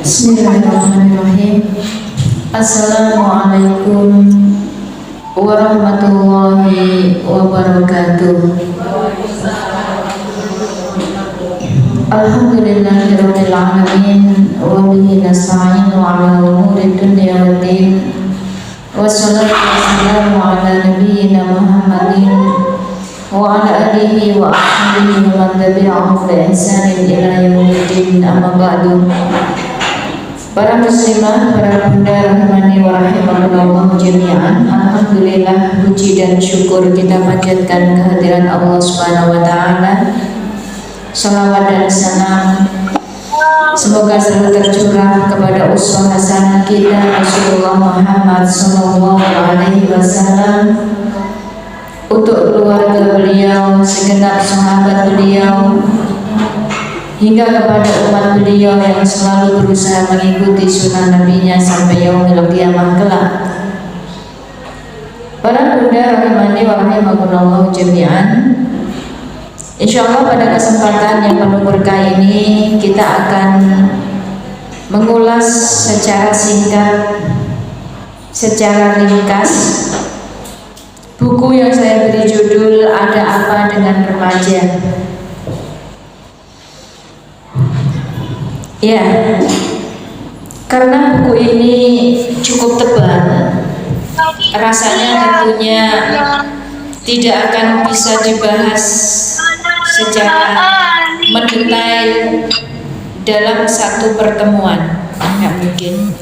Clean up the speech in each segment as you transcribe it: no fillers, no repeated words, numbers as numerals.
Bismillahirrahmanirrahim. Assalamualaikum warahmatullahi wabarakatuh. Alhamdulillahirabbil alamin wa bihi nasta'inu ala umuri dunya waddin. Wassalatu wassalamu ala nabiyyina Muhammadin wa ala alihi wa ashabihi wa man tabi'ahum bi ihsanin ila yaumiddin. Amma ba'du. Para muslimah, para bunda rahimani wa rahimakumullah jami'an. Alhamdulillah, puji dan syukur kita panjatkan kehadiran Allah Subhanahu wa taala. Salawat dan salam semoga selalu tercurah kepada uswah hasanah kita Rasulullah Muhammad sallallahu alaihi wasallam, untuk keluarga beliau, segenap sahabat beliau, hingga kepada umat beliau yang selalu berusaha mengikuti sunnah nabinya sampai yaumil qiyamah kelak. Para bunda rahimani wa rahimakumullah jami'an, insyaallah pada kesempatan yang penuh berkah ini kita akan mengulas secara singkat, secara ringkas buku yang saya beri judul Ada Apa Dengan Remaja. Ya, karena buku ini cukup tebal, rasanya tentunya tidak akan bisa dibahas secara mendetail dalam satu pertemuan, nggak mungkin.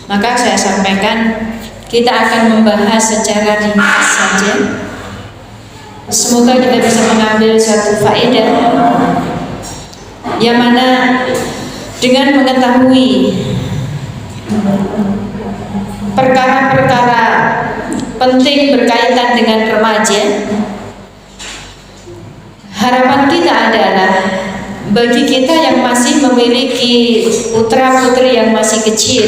Maka saya sampaikan kita akan membahas secara ringkas saja. Semoga kita bisa mengambil satu faedah yang mana dengan mengetahui perkara-perkara penting berkaitan dengan remaja, harapan kita adalah bagi kita yang masih memiliki putra-putri yang masih kecil,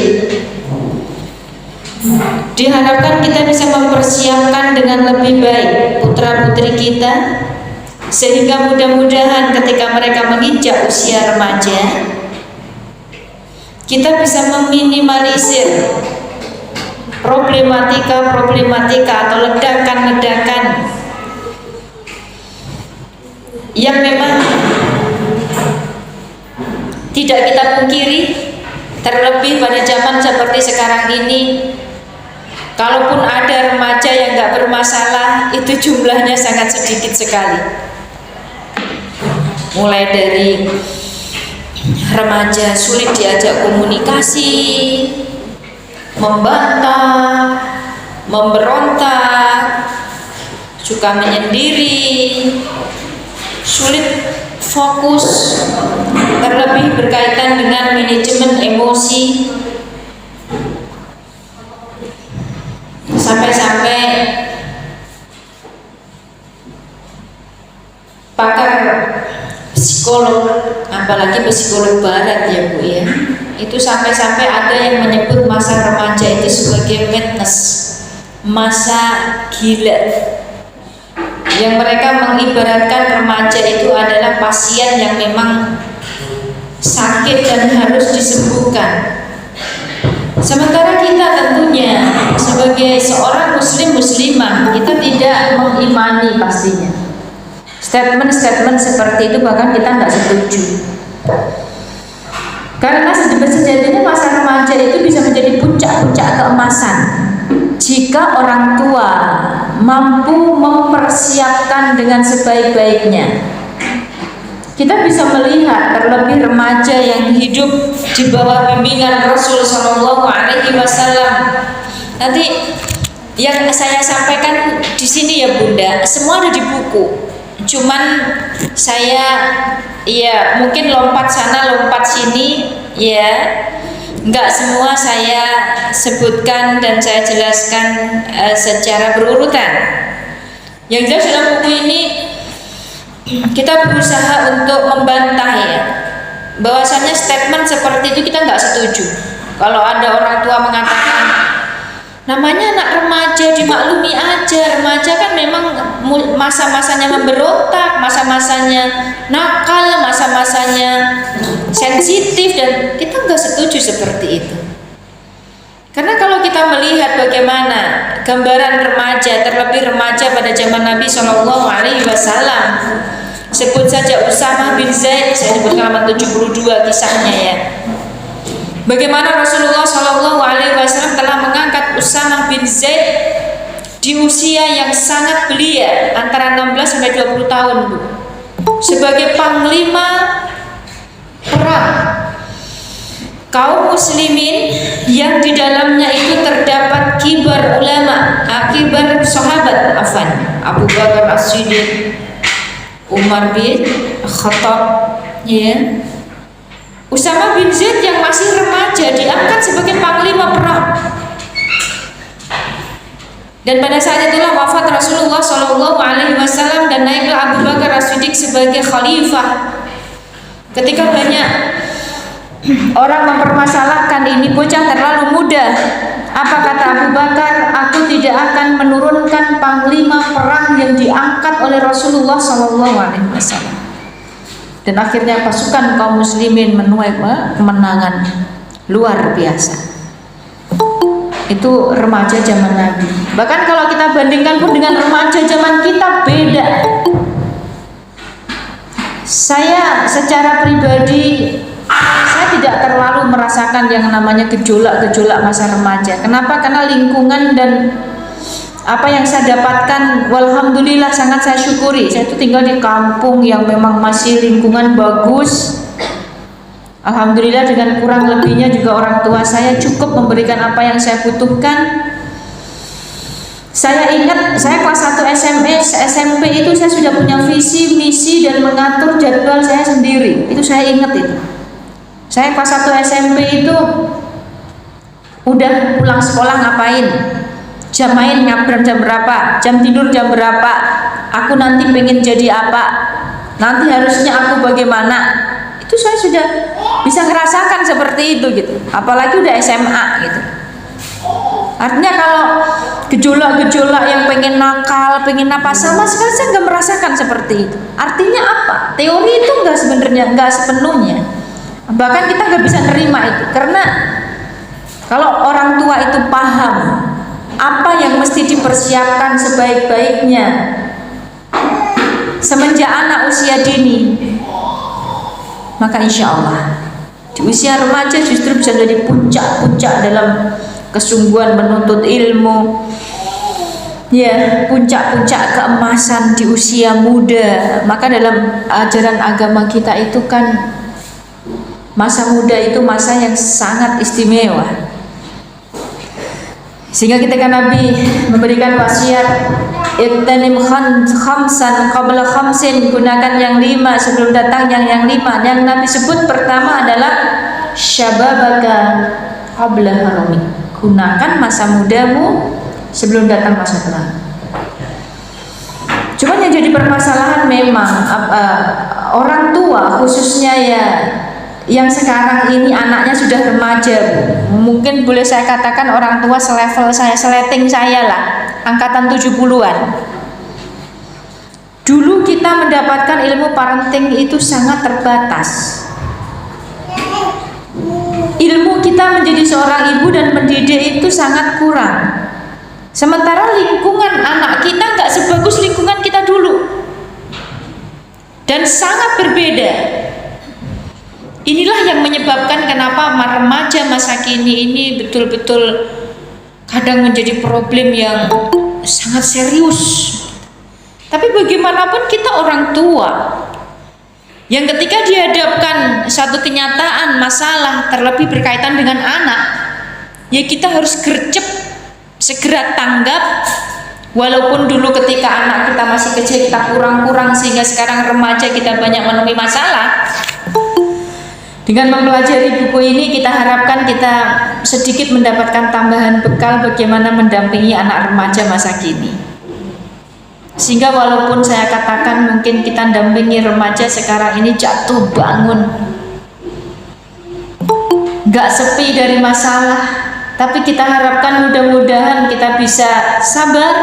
diharapkan kita bisa mempersiapkan dengan lebih baik putra-putri kita, sehingga mudah-mudahan ketika mereka menginjak usia remaja, kita bisa meminimalisir problematika atau ledakan-ledakan yang memang tidak kita pungkiri, terlebih pada zaman seperti sekarang ini. Kalaupun ada remaja yang nggak bermasalah, itu jumlahnya sangat sedikit sekali. Mulai dari remaja sulit diajak komunikasi, membantah, memberontak, suka menyendiri, sulit fokus, terlebih berkaitan dengan manajemen emosi, sampai-sampai pakar psikolog, apalagi psikolog barat ya Bu ya, itu sampai-sampai ada yang menyebut masa remaja itu sebagai madness, masa gila, yang mereka mengibaratkan remaja itu adalah pasien yang memang sakit dan harus disembuhkan. Sementara kita tentunya sebagai seorang muslimah, kita tidak mengimani pastinya statement-statement seperti itu, bahkan kita nggak setuju. Karena sejatinya masa remaja itu bisa menjadi puncak-puncak keemasan jika orang tua mampu mempersiapkan dengan sebaik-baiknya. Kita bisa melihat terlebih remaja yang hidup di bawah bimbingan Rasul Shallallahu Alaihi Wasallam. Nanti yang saya sampaikan di sini ya Bunda, semua ada di buku. Cuman saya ya mungkin lompat sana lompat sini ya, nggak semua saya sebutkan dan saya jelaskan secara berurutan. Yang jelas dalam buku ini kita berusaha untuk membantah ya, bahwasanya statement seperti itu kita nggak setuju. Kalau ada orang tua mengatakan namanya anak remaja, dimaklumi aja, remaja kan memang masa-masanya memberontak, masa-masanya nakal, masa-masanya sensitif, dan kita nggak setuju seperti itu. Karena kalau kita melihat bagaimana gambaran remaja, terlebih remaja pada zaman Nabi Shallallahu Alaihi Wasallam, sebut saja Usamah bin Zaid, saya sebut halaman 72 kisahnya ya. Bagaimana Rasulullah Shallallahu Alaihi Wasallam telah mengangkat Usamah bin Zaid di usia yang sangat belia, antara 16 sampai 20 tahun, Bu, sebagai panglima perang kaum muslimin yang di dalamnya itu terdapat kibar ulama, kibar sahabat, Abu Bakar As-Siddiq, Umar bin Khattab, ya. Usamah bin Zaid yang masih remaja diangkat sebagai panglima perang. Dan pada saat itulah wafat Rasulullah Shallallahu Alaihi Wasallam dan naiklah Abu Bakar As-Siddiq sebagai khalifah. Ketika banyak orang mempermasalahkan ini bocah terlalu muda, apa kata Abu Bakar? Aku tidak akan menurunkan panglima perang yang diangkat oleh Rasulullah Shallallahu Alaihi Wasallam. Dan akhirnya pasukan kaum muslimin menuai kemenangan luar biasa. Itu remaja zaman Nabi. Bahkan kalau kita bandingkan pun dengan remaja zaman kita, beda. Saya secara pribadi, saya tidak terlalu merasakan yang namanya gejolak-gejolak masa remaja. Kenapa? Karena lingkungan dan apa yang saya dapatkan, walhamdulillah sangat saya syukuri. Saya itu tinggal di kampung yang memang masih lingkungan bagus. Alhamdulillah, dengan kurang lebihnya juga orang tua saya cukup memberikan apa yang saya butuhkan. Saya ingat, saya kelas 1 SMP itu saya sudah punya visi, misi, dan mengatur jadwal saya sendiri. Itu saya ingat itu. Saya kelas 1 SMP itu udah pulang sekolah ngapain, jam main jam berapa, jam tidur jam berapa, aku nanti pengen jadi apa, nanti harusnya aku bagaimana. Itu saya sudah bisa ngerasakan seperti itu gitu. Apalagi udah SMA gitu. Artinya kalau gejolak-gejolak yang pengen nakal, pengen apa, sama sekali saya nggak merasakan seperti itu. Artinya apa? Teori itu nggak sepenuhnya. Bahkan kita nggak bisa nerima itu, karena kalau orang tua itu paham apa yang mesti dipersiapkan sebaik-baiknya semenjak anak usia dini, maka insya Allah di usia remaja justru bisa menjadi puncak-puncak dalam kesungguhan menuntut ilmu, ya, puncak-puncak keemasan di usia muda. Maka dalam ajaran agama kita itu kan masa muda itu masa yang sangat istimewa, sehingga ketika Nabi memberikan wasiat, "Iqtanim khamsan qabla khamsin," gunakan yang 5 sebelum datang yang 5. Yang Nabi sebut pertama adalah syababaka qabla harami, gunakan masa mudamu sebelum datang masa tua. Cuman yang jadi permasalahan memang orang tua, khususnya ya yang sekarang ini anaknya sudah remaja, mungkin boleh saya katakan orang tua selevel saya, seleting saya lah, angkatan 70-an. Dulu kita mendapatkan ilmu parenting itu sangat terbatas. Ilmu kita menjadi seorang ibu dan mendidik itu sangat kurang. Sementara lingkungan anak kita nggak sebagus lingkungan kita dulu, dan sangat berbeda. Inilah yang menyebabkan kenapa remaja masa kini ini betul-betul kadang menjadi problem yang sangat serius. Tapi bagaimanapun kita orang tua yang ketika dihadapkan satu kenyataan masalah terlebih berkaitan dengan anak, ya kita harus gercep, segera tanggap. Walaupun dulu ketika anak kita masih kecil kita kurang-kurang, sehingga sekarang remaja kita banyak menemui masalah. Dengan mempelajari buku ini, kita harapkan kita sedikit mendapatkan tambahan bekal bagaimana mendampingi anak remaja masa kini. Sehingga walaupun saya katakan mungkin kita dampingi remaja sekarang ini jatuh bangun, gak sepi dari masalah, tapi kita harapkan mudah-mudahan kita bisa sabar,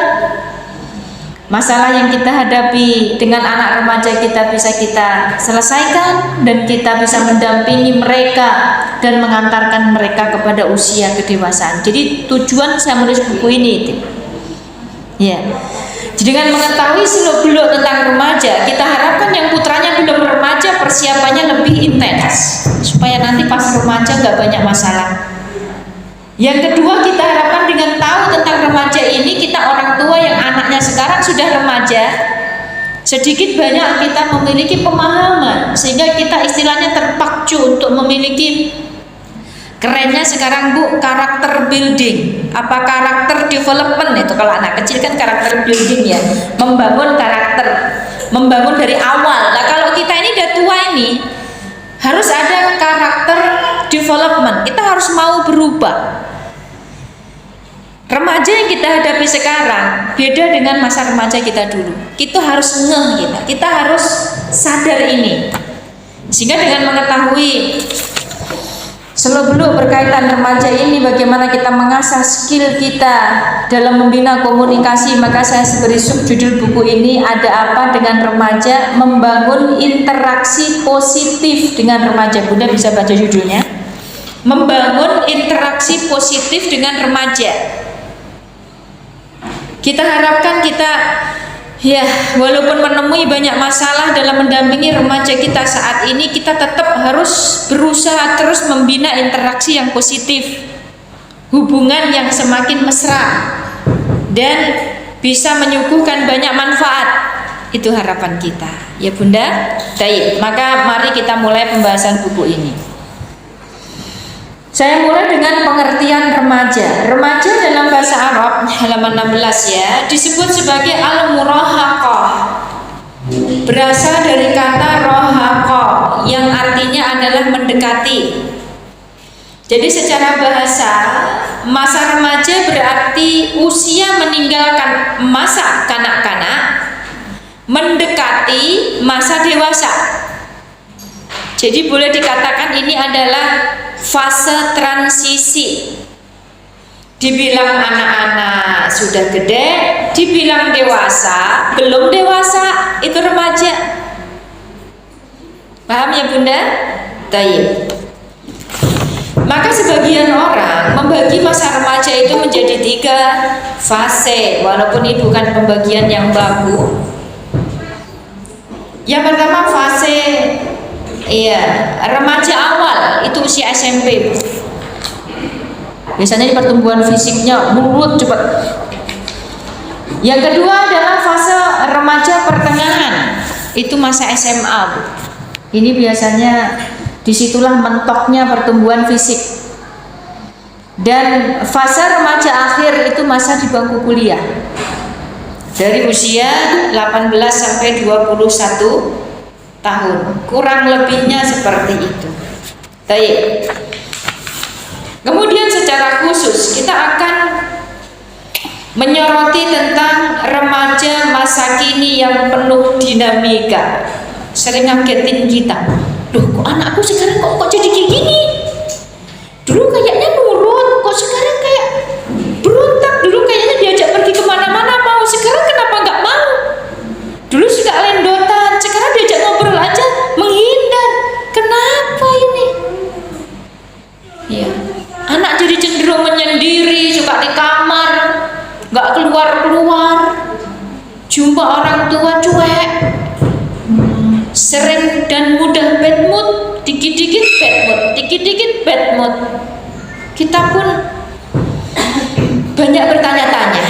masalah yang kita hadapi dengan anak remaja kita bisa kita selesaikan, dan kita bisa mendampingi mereka dan mengantarkan mereka kepada usia kedewasaan. Jadi tujuan saya menulis buku ini itu. Ya. Jadi dengan mengetahui seluk-beluk tentang remaja, kita harapkan yang putranya belum remaja persiapannya lebih intens supaya nanti pas remaja nggak banyak masalah. Yang kedua, kita harapkan dengan tahu tentang remaja ini, kita orang tua yang anaknya sekarang sudah remaja, sedikit banyak kita memiliki pemahaman sehingga kita istilahnya terpacu untuk memiliki, kerennya sekarang Bu, karakter building, apa karakter development itu kalau anak kecil kan karakter building ya, membangun karakter, membangun dari awal. Nah kalau kita ini udah tua ini harus ada karakter development, kita harus mau berubah. Remaja yang kita hadapi sekarang beda dengan masa remaja kita dulu. Kita harus ngeh, kita harus sadar ini. Sehingga dengan mengetahui seluk-beluk berkaitan remaja ini, bagaimana kita mengasah skill kita dalam membina komunikasi, maka saya beri subjudul buku ini, Ada Apa Dengan Remaja, Membangun Interaksi Positif dengan Remaja. Bunda bisa baca judulnya, Membangun Interaksi Positif dengan Remaja. Kita harapkan kita, ya walaupun menemui banyak masalah dalam mendampingi remaja kita saat ini, kita tetap harus berusaha terus membina interaksi yang positif, hubungan yang semakin mesra, dan bisa menyuguhkan banyak manfaat. Itu harapan kita, ya Bunda. Baik, maka mari kita mulai pembahasan buku ini. Saya mulai dengan pengertian remaja. Remaja dalam bahasa Arab halaman 16 ya, disebut sebagai al-murahaqah. Berasal dari kata rohaqah yang artinya adalah mendekati. Jadi secara bahasa, masa remaja berarti usia meninggalkan masa kanak-kanak, mendekati masa dewasa. Jadi boleh dikatakan ini adalah fase transisi. Dibilang anak-anak sudah gede, dibilang dewasa, belum dewasa, itu remaja. Paham ya Bunda? Baik. Maka sebagian orang membagi masa remaja itu menjadi 3 fase, walaupun ini bukan pembagian yang baku. Yang pertama fase remaja awal, itu usia SMP. Biasanya di pertumbuhan fisiknya mulut cepat. Yang kedua adalah fase remaja pertengahan, itu masa SMA. Ini biasanya disitulah mentoknya pertumbuhan fisik. Dan fase remaja akhir itu masa di bangku kuliah, dari usia 18 sampai 21 tahun, kurang lebihnya seperti itu. Baik. Kemudian secara khusus kita akan menyoroti tentang remaja masa kini yang penuh dinamika. Sering ngagetin kita. Duh, kok anakku sekarang kok jadi kayak gini? Dulu kayaknya nurut, kok sekarang kayak berontak. Dulu kayaknya diajak pergi kemana-mana mau, sekarang kenapa nggak mau? Dulu suka lendotan, sekarang diajak ngobrol aja menghindar. Kenapa ini? Ya, anak jadi cenderung menyendiri, suka di kamar, nggak keluar-keluar. Jumpa orang tua cuek, sering dan mudah bad mood, dikit-dikit bad mood, dikit-dikit bad mood. Kita pun banyak bertanya-tanya,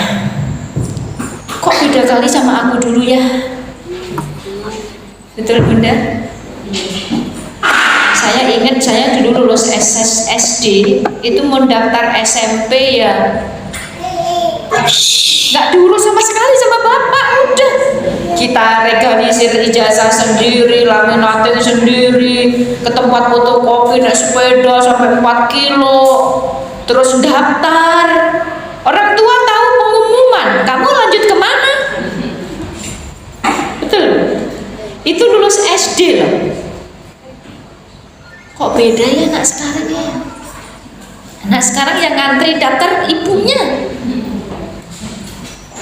kok beda kali sama aku dulu ya? Betul Bunda? Saya ingat saya dulu lulus SD, itu mau daftar SMP ya nggak diurus sama sekali sama bapak. Udah kita legalisir ijazah sendiri, laminating sendiri, ke tempat fotokopi naik sepeda sampai 4 kilo, terus daftar. Orang tua tahu pengumuman, kamu lanjut kemana? Betul. Itu lulus SD loh. Kok beda ya anak sekarang ya? Anak sekarang yang ngantri daftar ibunya.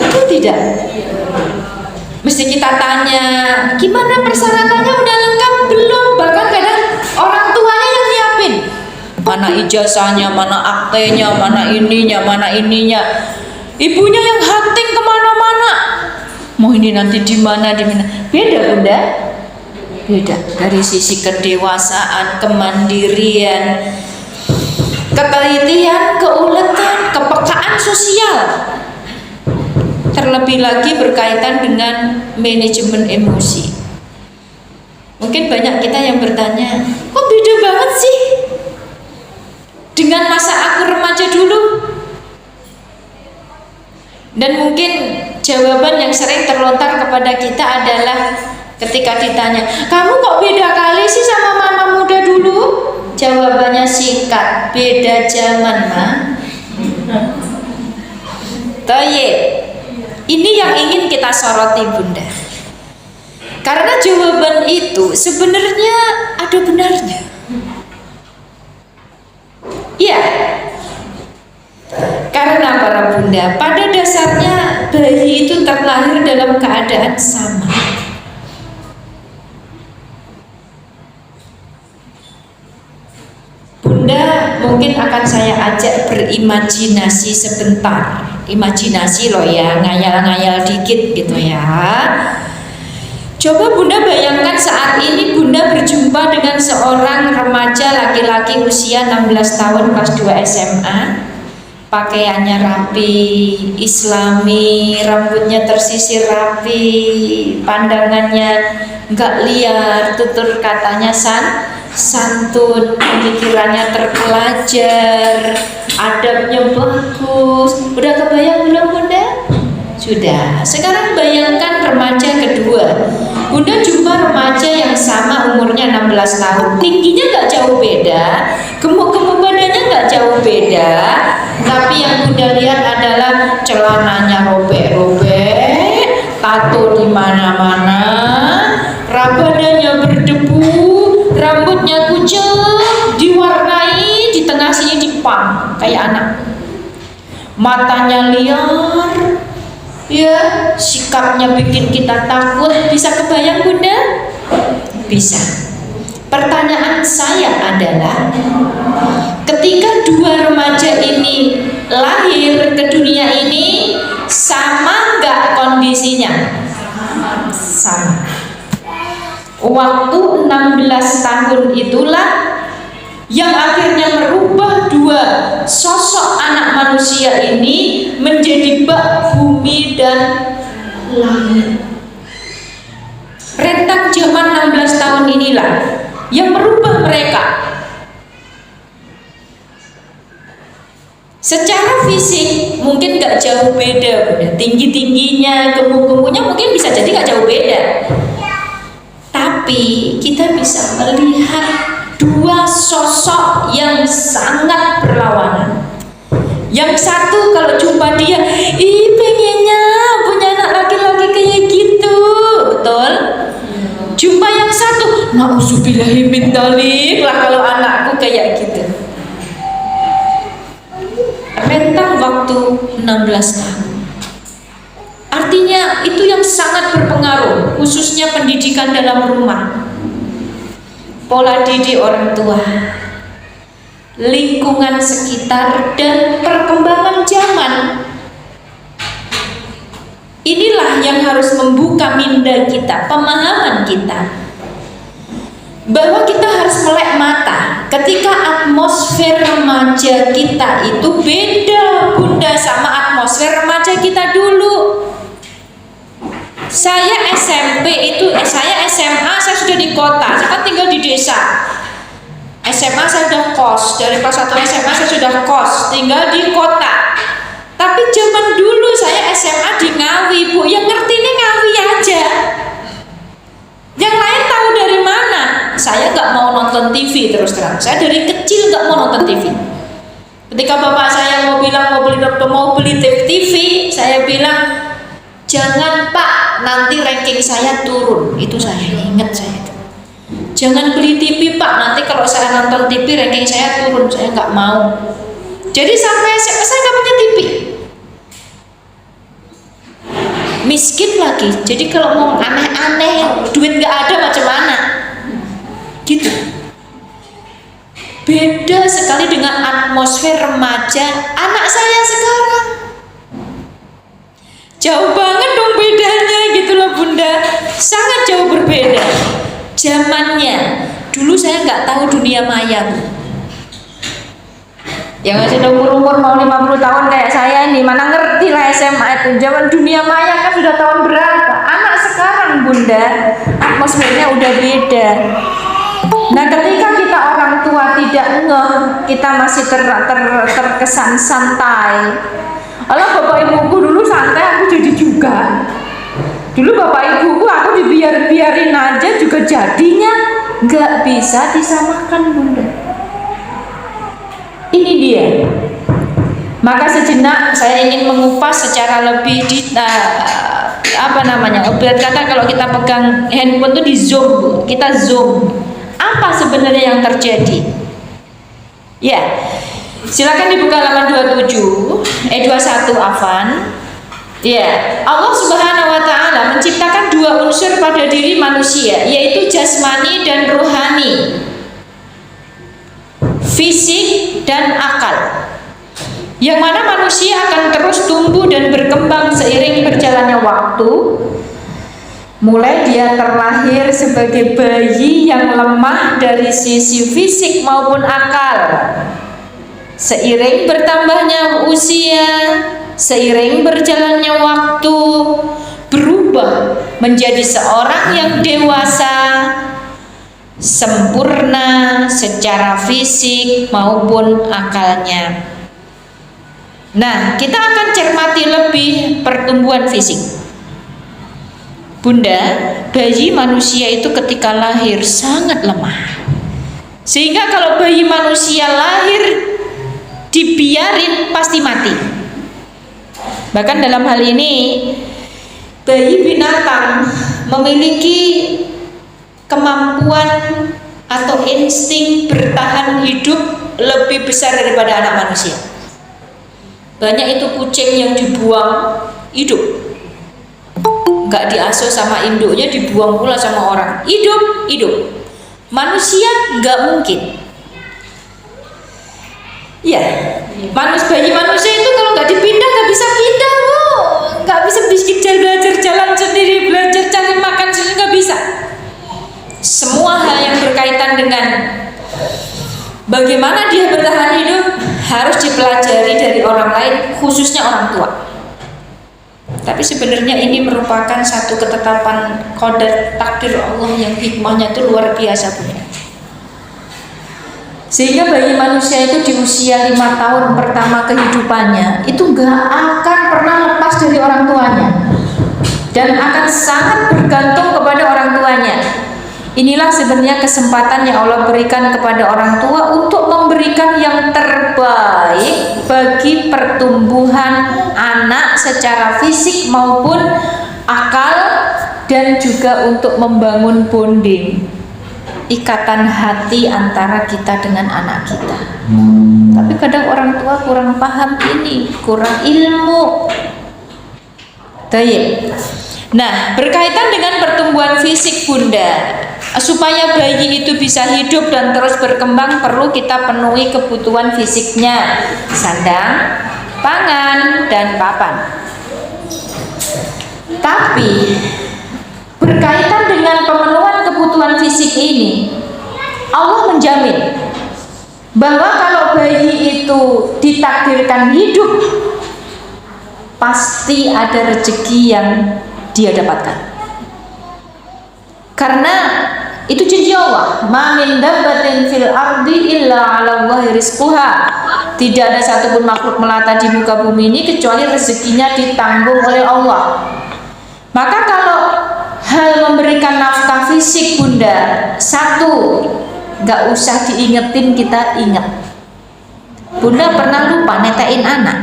Itu tidak. Mesti kita tanya, gimana persyaratannya, udah lengkap belum? Bahkan kadang orang tuanya yang nyiapin, mana ijazahnya, mana aktenya, mana ininya. Ibunya yang hunting kemana-mana. Mau ini nanti di mana? Beda bunda, beda dari sisi kedewasaan, kemandirian, ketelitian, keuletan, kepekaan sosial. Terlebih lagi berkaitan dengan manajemen emosi. Mungkin banyak kita yang bertanya, kok beda banget sih dengan masa aku remaja dulu? Dan mungkin jawaban yang sering terlontar kepada kita adalah ketika ditanya, kamu kok beda kali sih sama mama muda dulu? Jawabannya singkat, beda zaman, Ma. Toye. Ini yang ingin kita soroti bunda, karena jawaban itu sebenarnya ada benarnya. Iya, karena para bunda, pada dasarnya bayi itu terlahir dalam keadaan sama. Bunda mungkin akan saya ajak berimajinasi sebentar. Imajinasi loh ya, ngayal-ngayal dikit gitu ya. Coba bunda bayangkan saat ini bunda berjumpa dengan seorang remaja laki-laki usia 16 tahun kelas 2 SMA. Pakaiannya rapi, islami, rambutnya tersisir rapi, pandangannya nggak liar, tutur katanya santun, pemikirannya terpelajar, adabnya bagus. Udah kebayang belum bunda? Sudah. Sekarang bayangkan remaja kedua. Bunda jumpa remaja yang sama umurnya 16 tahun, tingginya nggak jauh beda, gemuk-gemuk badannya nggak jauh beda, tapi yang bunda lihat adalah celananya robek-robek, tato di mana-mana, badannya berdebu, rambutnya kucel, diwarnai, di tengah sini dipang kayak anak, matanya liar, ya sikapnya bikin kita takut. Bisa kebayang bunda? Bisa. Pertanyaan saya adalah, ketika dua remaja ini lahir ke dunia ini, sama nggak kondisinya? Sama. Waktu 16 tahun itulah yang akhirnya merubah dua sosok anak manusia ini menjadi bak bumi dan langit. Rentang zaman 16 tahun inilah yang merubah mereka. Secara fisik mungkin gak jauh beda, tinggi-tingginya, gemuk-gemuknya mungkin bisa jadi gak jauh beda. Tapi kita bisa melihat dua sosok yang sangat berlawanan. Yang satu kalau jumpa dia, ih pengennya punya anak laki-laki kayak gitu, betul? Jumpa yang satu, na'udzubillahi min dzalik lah kalau anakku kayak gitu. Rentang waktu 16 tahun. Artinya itu yang sangat berpengaruh, khususnya pendidikan dalam rumah, pola didik orang tua, lingkungan sekitar, dan perkembangan zaman. Inilah yang harus membuka minda kita, pemahaman kita, bahwa kita harus melek mata ketika atmosfer remaja kita itu beda bunda sama atmosfer remaja kita dulu. Saya SMP itu, saya SMA saya sudah di kota, saya kan tinggal di desa. SMA saya sudah kos, dari kelas 1 SMA saya sudah kos, tinggal di kota. Tapi zaman dulu saya SMA di Ngawi, Bu, yang ngerti ini Ngawi aja. Yang lain tahu dari mana? Saya nggak mau nonton TV, terus terang. Saya dari kecil nggak mau nonton TV. Ketika bapak saya mau bilang mau beli TV, saya bilang jangan Pak, nanti ranking saya turun. Itu saya ingat saya itu. Jangan beli TV Pak, nanti kalau saya nonton TV ranking saya turun. Saya nggak mau. Jadi sampai saya nggak punya TV. miskin lagi. Jadi kalau mau aneh-aneh, duit nggak ada macam mana, gitu. Beda sekali dengan atmosfer remaja anak saya sekarang. Jauh banget dong bedanya, gitu loh Bunda. Sangat jauh berbeda. Zamannya dulu saya nggak tahu dunia maya, Bu. Yang masih umur-umur mau 50 tahun kayak saya ini, mana ngerti lah SMA itu. Zaman dunia maya kan sudah tahun berapa. Anak sekarang Bunda, atmosfernya udah beda. Nah ketika kita orang tua tidak ngeh, kita masih terkesan santai. Allah, bapak ibuku dulu santai, aku jadi juga. Dulu bapak ibuku aku dibiarin aja juga jadinya. Gak bisa disamakan Bunda. Ini dia. Maka sejenak saya ingin mengupas secara lebih ibarat kata kalau kita pegang handphone tuh di zoom, kita zoom. Apa sebenarnya yang terjadi? Ya, silakan dibuka halaman 21 Afan. Ya, Allah Subhanahu wa taala menciptakan dua unsur pada diri manusia, yaitu jasmani dan rohani. Fisik dan akal. Yang mana manusia akan terus tumbuh dan berkembang seiring berjalannya waktu. Mulai dia terlahir sebagai bayi yang lemah dari sisi fisik maupun akal. Seiring bertambahnya usia, seiring berjalannya waktu, berubah menjadi seorang yang dewasa, sempurna secara fisik maupun akalnya. Nah, kita akan cermati lebih pertumbuhan fisik. Bunda, bayi manusia itu ketika lahir sangat lemah. Sehingga kalau bayi manusia lahir dibiarin pasti mati. Bahkan dalam hal ini bayi binatang memiliki kemampuan atau insting bertahan hidup lebih besar daripada anak manusia. Banyak itu kucing yang dibuang hidup, nggak diasuh sama induknya, dibuang pula sama orang, hidup. Manusia nggak mungkin. Ya, bayi manusia itu kalau nggak dipindah nggak bisa pindah, Bu. Nggak bisa belajar jalan sendiri, belajar cari makan sendiri, nggak bisa. Semua hal yang berkaitan dengan bagaimana dia bertahan hidup harus dipelajari dari orang lain, khususnya orang tua. Tapi sebenarnya ini merupakan satu ketetapan qadar takdir Allah yang hikmahnya itu luar biasa, Bunda. Sehingga bayi manusia itu di usia 5 tahun pertama kehidupannya itu gak akan pernah lepas dari orang tuanya dan akan sangat bergantung kepada orang tuanya. Inilah sebenarnya kesempatan yang Allah berikan kepada orang tua untuk memberikan yang terbaik bagi pertumbuhan anak secara fisik maupun akal, dan juga untuk membangun bonding, ikatan hati antara kita dengan anak kita. Tapi kadang orang tua kurang paham ini, kurang ilmu. Baik. Nah, berkaitan dengan pertumbuhan fisik, Bunda, supaya bayi itu bisa hidup dan terus berkembang perlu kita penuhi kebutuhan fisiknya, sandang, pangan, dan papan. Tapi berkaitan dengan pemenuhan kebutuhan fisik ini, Allah menjamin bahwa kalau bayi itu ditakdirkan hidup, pasti ada rezeki yang dia dapatkan. Karena itu janji Allah, ma min dabbatin fil ardi illa 'ala Allahi rizquha. Tidak ada satupun makhluk melata di muka bumi ini kecuali rezekinya ditanggung oleh Allah. Maka kalau hal memberikan nafkah fisik, Bunda, satu, gak usah diingetin, kita ingat. Bunda pernah lupa netain anak?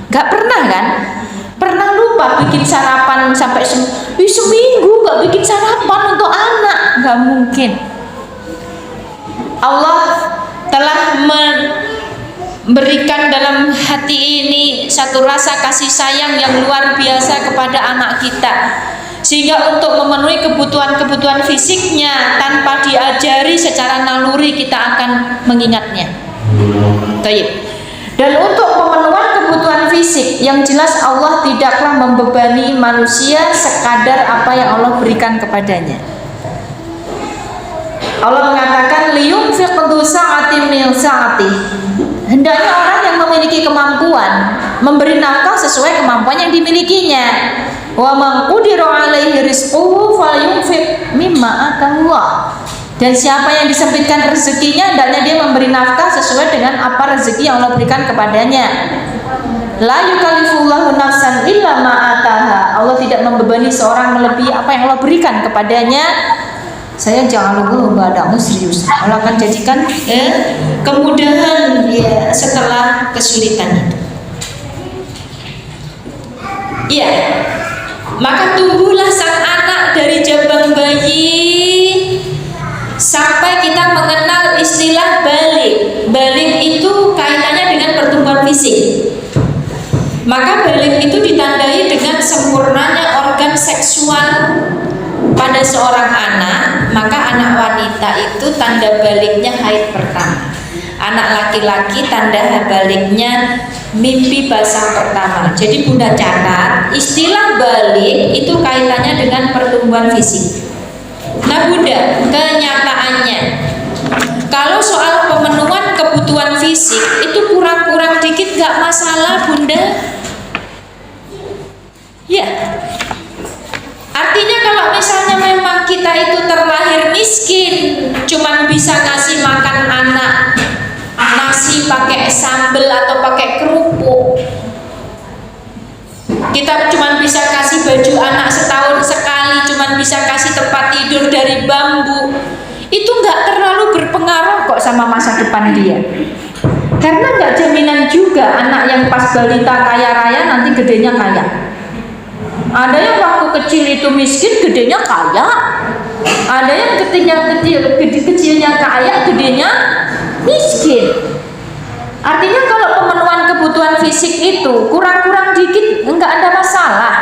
Gak pernah kan? Pernah lupa bikin sarapan sampai seminggu gak bikin sarapan untuk anak? Gak mungkin. Allah telah berikan dalam hati ini satu rasa kasih sayang yang luar biasa kepada anak kita, sehingga untuk memenuhi kebutuhan-kebutuhan fisiknya tanpa diajari secara naluri kita akan mengingatnya. Baik. Dan untuk pemenuhan kebutuhan fisik, yang jelas Allah tidaklah membebani manusia sekadar apa yang Allah berikan kepadanya. Allah mengatakan liyunfiq dzu sa'atin min sa'atih. Hendaknya orang yang memiliki kemampuan memberi nafkah sesuai kemampuan yang dimilikinya. Wa man qudira 'alaihi rizquhu falyunfiq mimma atahullah. Dan siapa yang disempitkan rezekinya, hendaknya dia memberi nafkah sesuai dengan apa rezeki yang Allah berikan kepadanya. La yukallifullahu nafsan illa ma ataha. Allah tidak membebani seorang melebihi apa yang Allah berikan kepadanya. Saya jangan lupa badamu serius. Allah akan jadikan kemudahan ya setelah kesulitan itu. Ya, maka tumbuhlah sang anak dari jabang bayi sampai kita mengenal istilah balik. Balik itu kaitannya dengan pertumbuhan fisik. Maka balik itu ditandai dengan sempurnanya organ seksual pada seorang anak. Maka anak wanita itu tanda baliknya haid pertama. Anak laki-laki tanda baliknya mimpi basah pertama. Jadi Bunda catat, istilah balik itu kaitannya dengan pertumbuhan fisik. Nah Bunda, kenyataannya kalau soal pemenuhan kebutuhan fisik itu kurang-kurang dikit gak masalah Bunda. Ya, artinya kalau misalnya memang kita itu terlahir miskin, cuman bisa ngasih makan anak nasi pakai sambal atau pakai kerupuk, kita cuma bisa kasih baju anak setahun sekali, cuma bisa kasih tempat tidur dari bambu, itu nggak terlalu berpengaruh kok sama masa depan dia. Karena nggak jaminan juga anak yang pas balita kaya raya nanti gedenya kaya. Ada yang waktu kecil itu miskin, gedenya kaya. Ada yang kecilnya kaya, gedenya miskin. Artinya kalau pemenuhan kebutuhan fisik itu kurang-kurang dikit enggak ada masalah.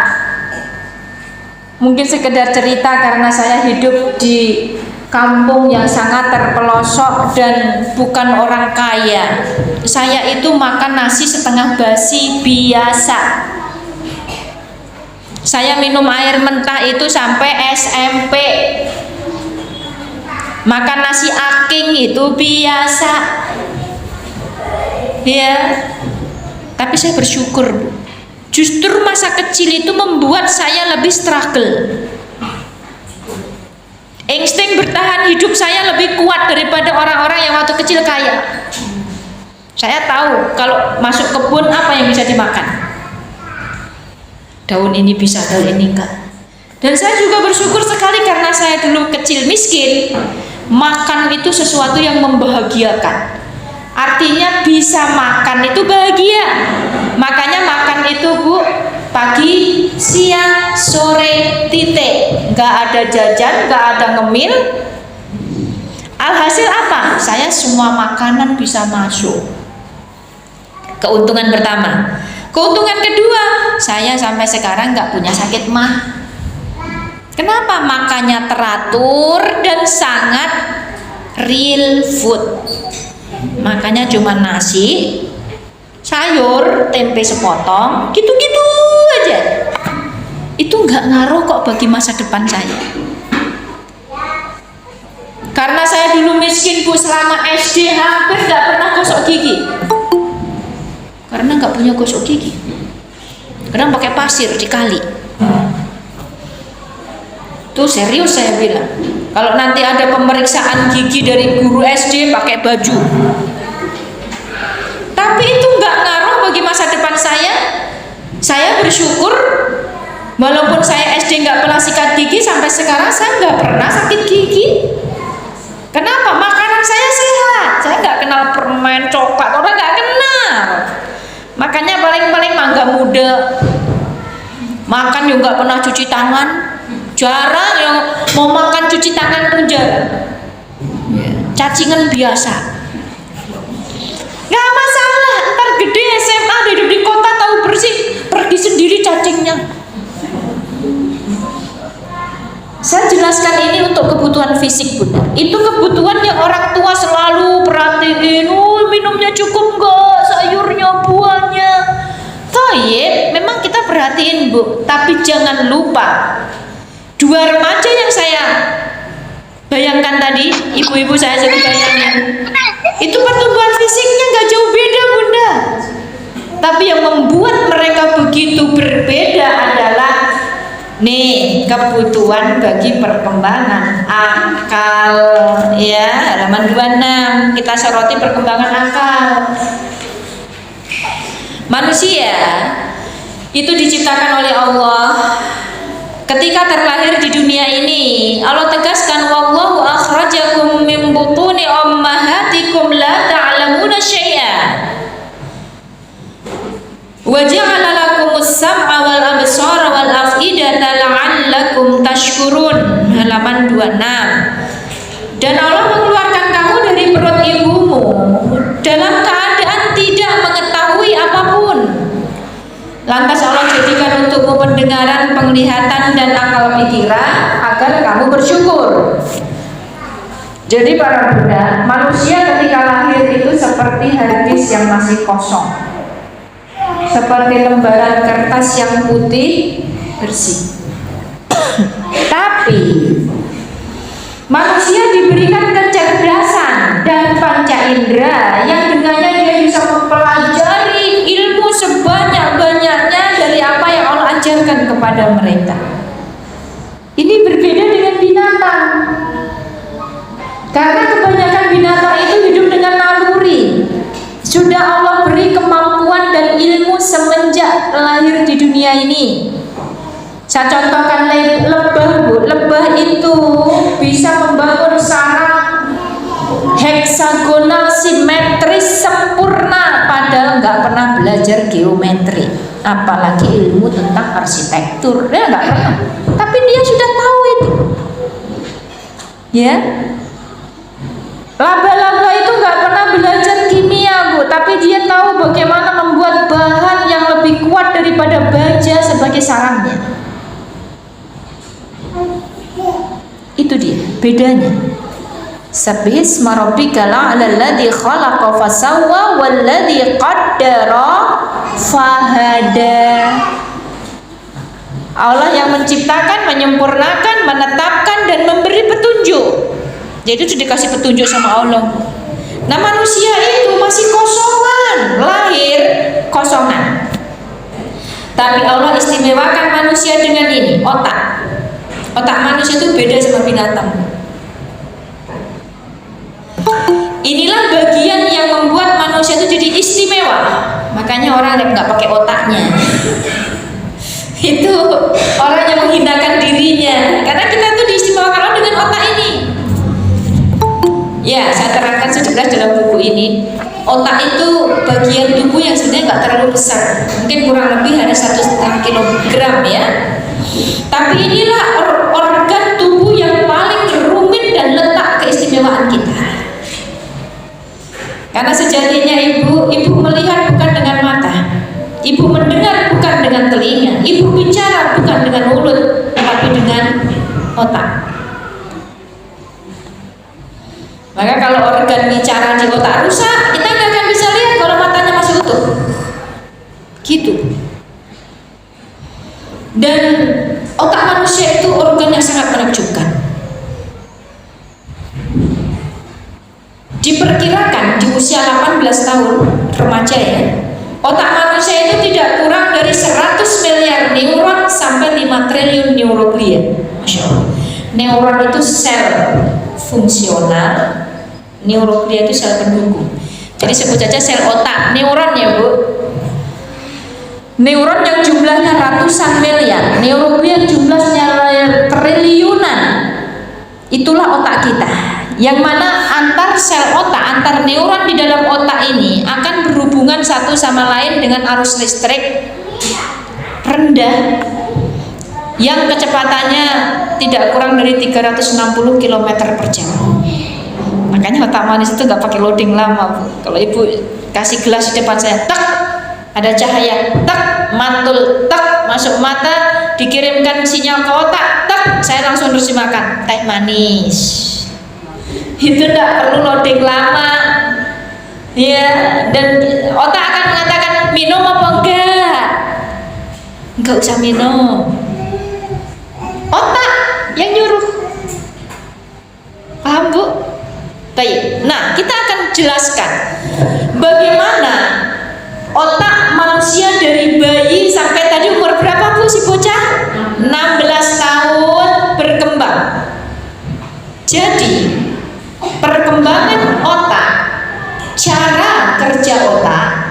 Mungkin sekedar cerita karena saya hidup di kampung yang sangat terpelosok dan bukan orang kaya. Saya itu makan nasi setengah basi biasa. Saya minum air mentah itu sampai SMP. Makan nasi aking itu biasa. Ya, tapi saya bersyukur, Bu. Justru masa kecil itu membuat saya lebih struggle. Insting bertahan hidup saya lebih kuat daripada orang-orang yang waktu kecil kaya. Saya tahu kalau masuk kebun apa yang bisa dimakan. Daun ini bisa, daun ini enggak. Dan saya juga bersyukur sekali karena saya dulu kecil miskin. Makan itu sesuatu yang membahagiakan. Artinya bisa makan itu bahagia. Makanya makan itu Bu, pagi, siang, sore, titik. Gak ada jajan, gak ada ngemil. Alhasil apa? Saya semua makanan bisa masuk. Keuntungan pertama. Keuntungan kedua, saya sampai sekarang gak punya sakit mah. Kenapa? Makannya teratur dan sangat real food. Makanya cuma nasi, sayur, tempe sepotong, gitu-gitu aja. Itu nggak ngaruh kok bagi masa depan saya. Karena saya dulu miskin Bu, selama SD hampir nggak pernah gosok gigi. Karena nggak punya gosok gigi. Kadang pakai pasir di kali. Tuh serius saya bilang. Kalau nanti ada pemeriksaan gigi dari guru SD pakai baju. Tapi itu nggak ngaruh bagi masa depan saya. Saya bersyukur walaupun saya SD nggak pernah sikat gigi, sampai sekarang saya nggak pernah sakit gigi. Kenapa? Makanan saya sehat. Saya nggak kenal permen, coklat, orang nggak kenal. Makanya paling-paling mangga muda. Makan juga nggak pernah cuci tangan. Jarang yang mau makan cuci tangan pun jarang. Cacingan biasa. Nggak masalah. kota tahu bersih, pergi sendiri cacingnya. Saya jelaskan ini untuk kebutuhan fisik, Bunda. Itu kebutuhan yang orang tua selalu perhatiin. Minumnya cukup enggak, sayurnya, buahnya. Toyib, memang kita perhatiin, Bu. Tapi jangan lupa, dua remaja yang saya bayangkan tadi, ibu-ibu saya sudah bayangkan, itu pertumbuhan fisiknya nggak jauh beda, Bunda. Tapi yang membuat mereka begitu berbeda adalah nih, kebutuhan bagi perkembangan akal, ya, halaman 26 kita soroti perkembangan akal. Manusia itu diciptakan oleh Allah. Ketika terlahir di dunia ini, Allah tegaskan, wallahu akhrajakum min butuni ummahatikum la ta'lamuna syai'a wa ja'ala lakumus sam'a wal absara wal af'idata la'allakum tashkurun, halaman 26. Dan Allah mengeluarkan kamu dari perut ibumu dalam keadaan tidak mengetahui apapun. Lantas Allah jadikan untukmu pendengaran, penglihatan, dan akal pikiran agar kamu bersyukur. Jadi para Bunda, manusia ketika lahir itu seperti harddisk yang masih kosong, seperti lembaran kertas yang putih bersih. Tapi manusia diberikan kecerdasan dan panca indera yang dengannya dia bisa mempelajari ilmu sebanyak-banyaknya dari apa yang Allah ajarkan kepada mereka. Ini berbeda dengan binatang, karena kebanyakan binatang itu hidup dengan naluri. Sudah Allah beri kemampuan dan ilmu semenjak lahir di dunia ini. Saya contohkan lebah, Bu. Lebah itu bisa membangun sarang heksagonal simetris sempurna, padahal nggak pernah belajar geometri, apalagi ilmu tentang arsitektur. Dia nggak pernah, tapi dia sudah tahu itu. Ya, laba-laba itu nggak pernah belajar kimia, Bu, tapi dia tahu bagaimana membuat bahan yang lebih kuat daripada baja sebagai sarangnya. Itu dia bedanya. Sabbihisma rabbikal a'la alladzi khalaqa fasawwa walladzi qaddara fahada. Allah yang menciptakan, menyempurnakan, menetapkan, dan memberi petunjuk. Jadi itu dikasih petunjuk sama Allah. Nah, manusia itu masih kosongan, lahir kosongan. Tapi Allah istimewakan manusia dengan ini, otak. Otak manusia itu beda sama binatang. Inilah bagian yang membuat manusia itu jadi istimewa. Makanya orang yang nggak pakai otaknya itu orang yang menghinakan dirinya. Karena kita tuh diistimewakan dengan otak ini. Ya, saya terangkan sedikit dalam buku ini. Otak itu bagian tubuh yang sebenarnya nggak terlalu besar, mungkin kurang lebih hanya 1,5 kilogram ya. Tapi inilah organ tubuh yang paling rumit dan letak keistimewaan kita. Karena sejatinya ibu melihat bukan dengan mata, ibu mendengar bukan dengan telinga, ibu bicara bukan dengan mulut, tapi dengan otak. Maka kalau organ bicara di otak rusak, kita nggak akan bisa lihat kalau matanya masih utuh. Gitu. Dan otak manusia itu organ yang sangat menakjubkan. Diperkirakan di usia 18 tahun remaja ya, otak manusia itu tidak kurang dari 100 miliar neuron sampai 5 triliun neuroglia. Masya Allah. Neuron itu sel fungsional, neuroglia itu sel pendukung. Jadi sebut saja sel otak, neuron ya Bu. Neuron yang jumlahnya ratusan miliar, neuroglia jumlahnya triliunan. Itulah otak kita, yang mana antar sel otak, antar neuron di dalam otak ini akan berhubungan satu sama lain dengan arus listrik rendah yang kecepatannya tidak kurang dari 360 km per jam. Makanya otak manusia itu nggak pakai loading lama, Bu. Kalau ibu kasih gelas di depan saya, tak, Ada cahaya, tek, mantul, tek, masuk mata, dikirimkan sinyal ke otak, tek, saya langsung terus makan teh manis. Itu tidak perlu loading lama, ya. Dan otak akan mengatakan minum apa enggak usah minum. Otak yang nyuruh, paham Bu? Baik. Nah, kita akan jelaskan bagaimana otak manusia dari bayi sampai tadi umur berapa Bu si bocah? 16 tahun berkembang. Jadi perkembangan otak, cara kerja otak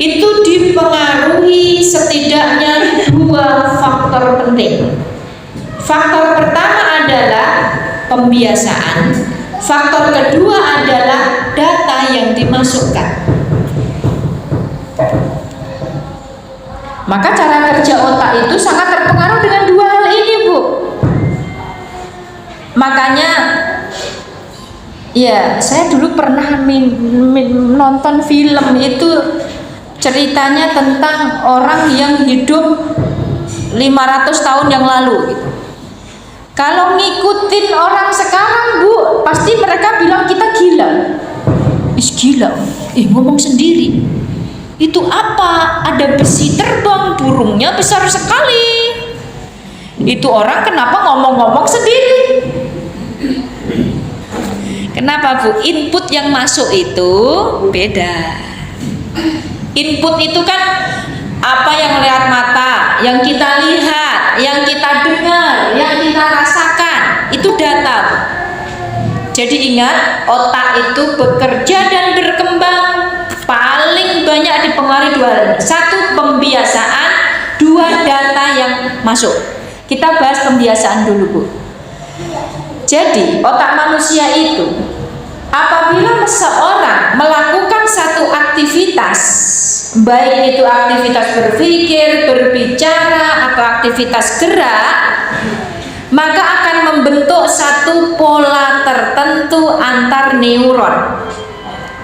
itu dipengaruhi setidaknya 2 faktor penting. Faktor pertama adalah pembiasaan, faktor kedua adalah data yang dimasukkan. Maka cara kerja otak itu sangat terpengaruh dengan 2 hal ini Bu. Makanya ya, saya dulu pernah nonton film itu, ceritanya tentang orang yang hidup 500 tahun yang lalu gitu. Kalau ngikutin orang sekarang Bu, pasti mereka bilang kita gila. Gila, ngomong sendiri. Itu apa? Ada besi terbang, burungnya besar sekali. Itu orang kenapa ngomong-ngomong sendiri? Kenapa Bu? Input yang masuk itu beda. Input itu kan apa yang melihat mata, yang kita lihat, yang kita dengar, yang kita rasakan, itu data. Jadi ingat, otak itu bekerja dan berkembang paling banyak dipengaruhi 2 hal. 1 pembiasaan, 2 data yang masuk. Kita bahas pembiasaan dulu Bu. Jadi otak manusia itu apabila seseorang melakukan satu aktivitas, baik itu aktivitas berpikir, berbicara, atau aktivitas gerak, maka akan membentuk satu pola tertentu antar neuron.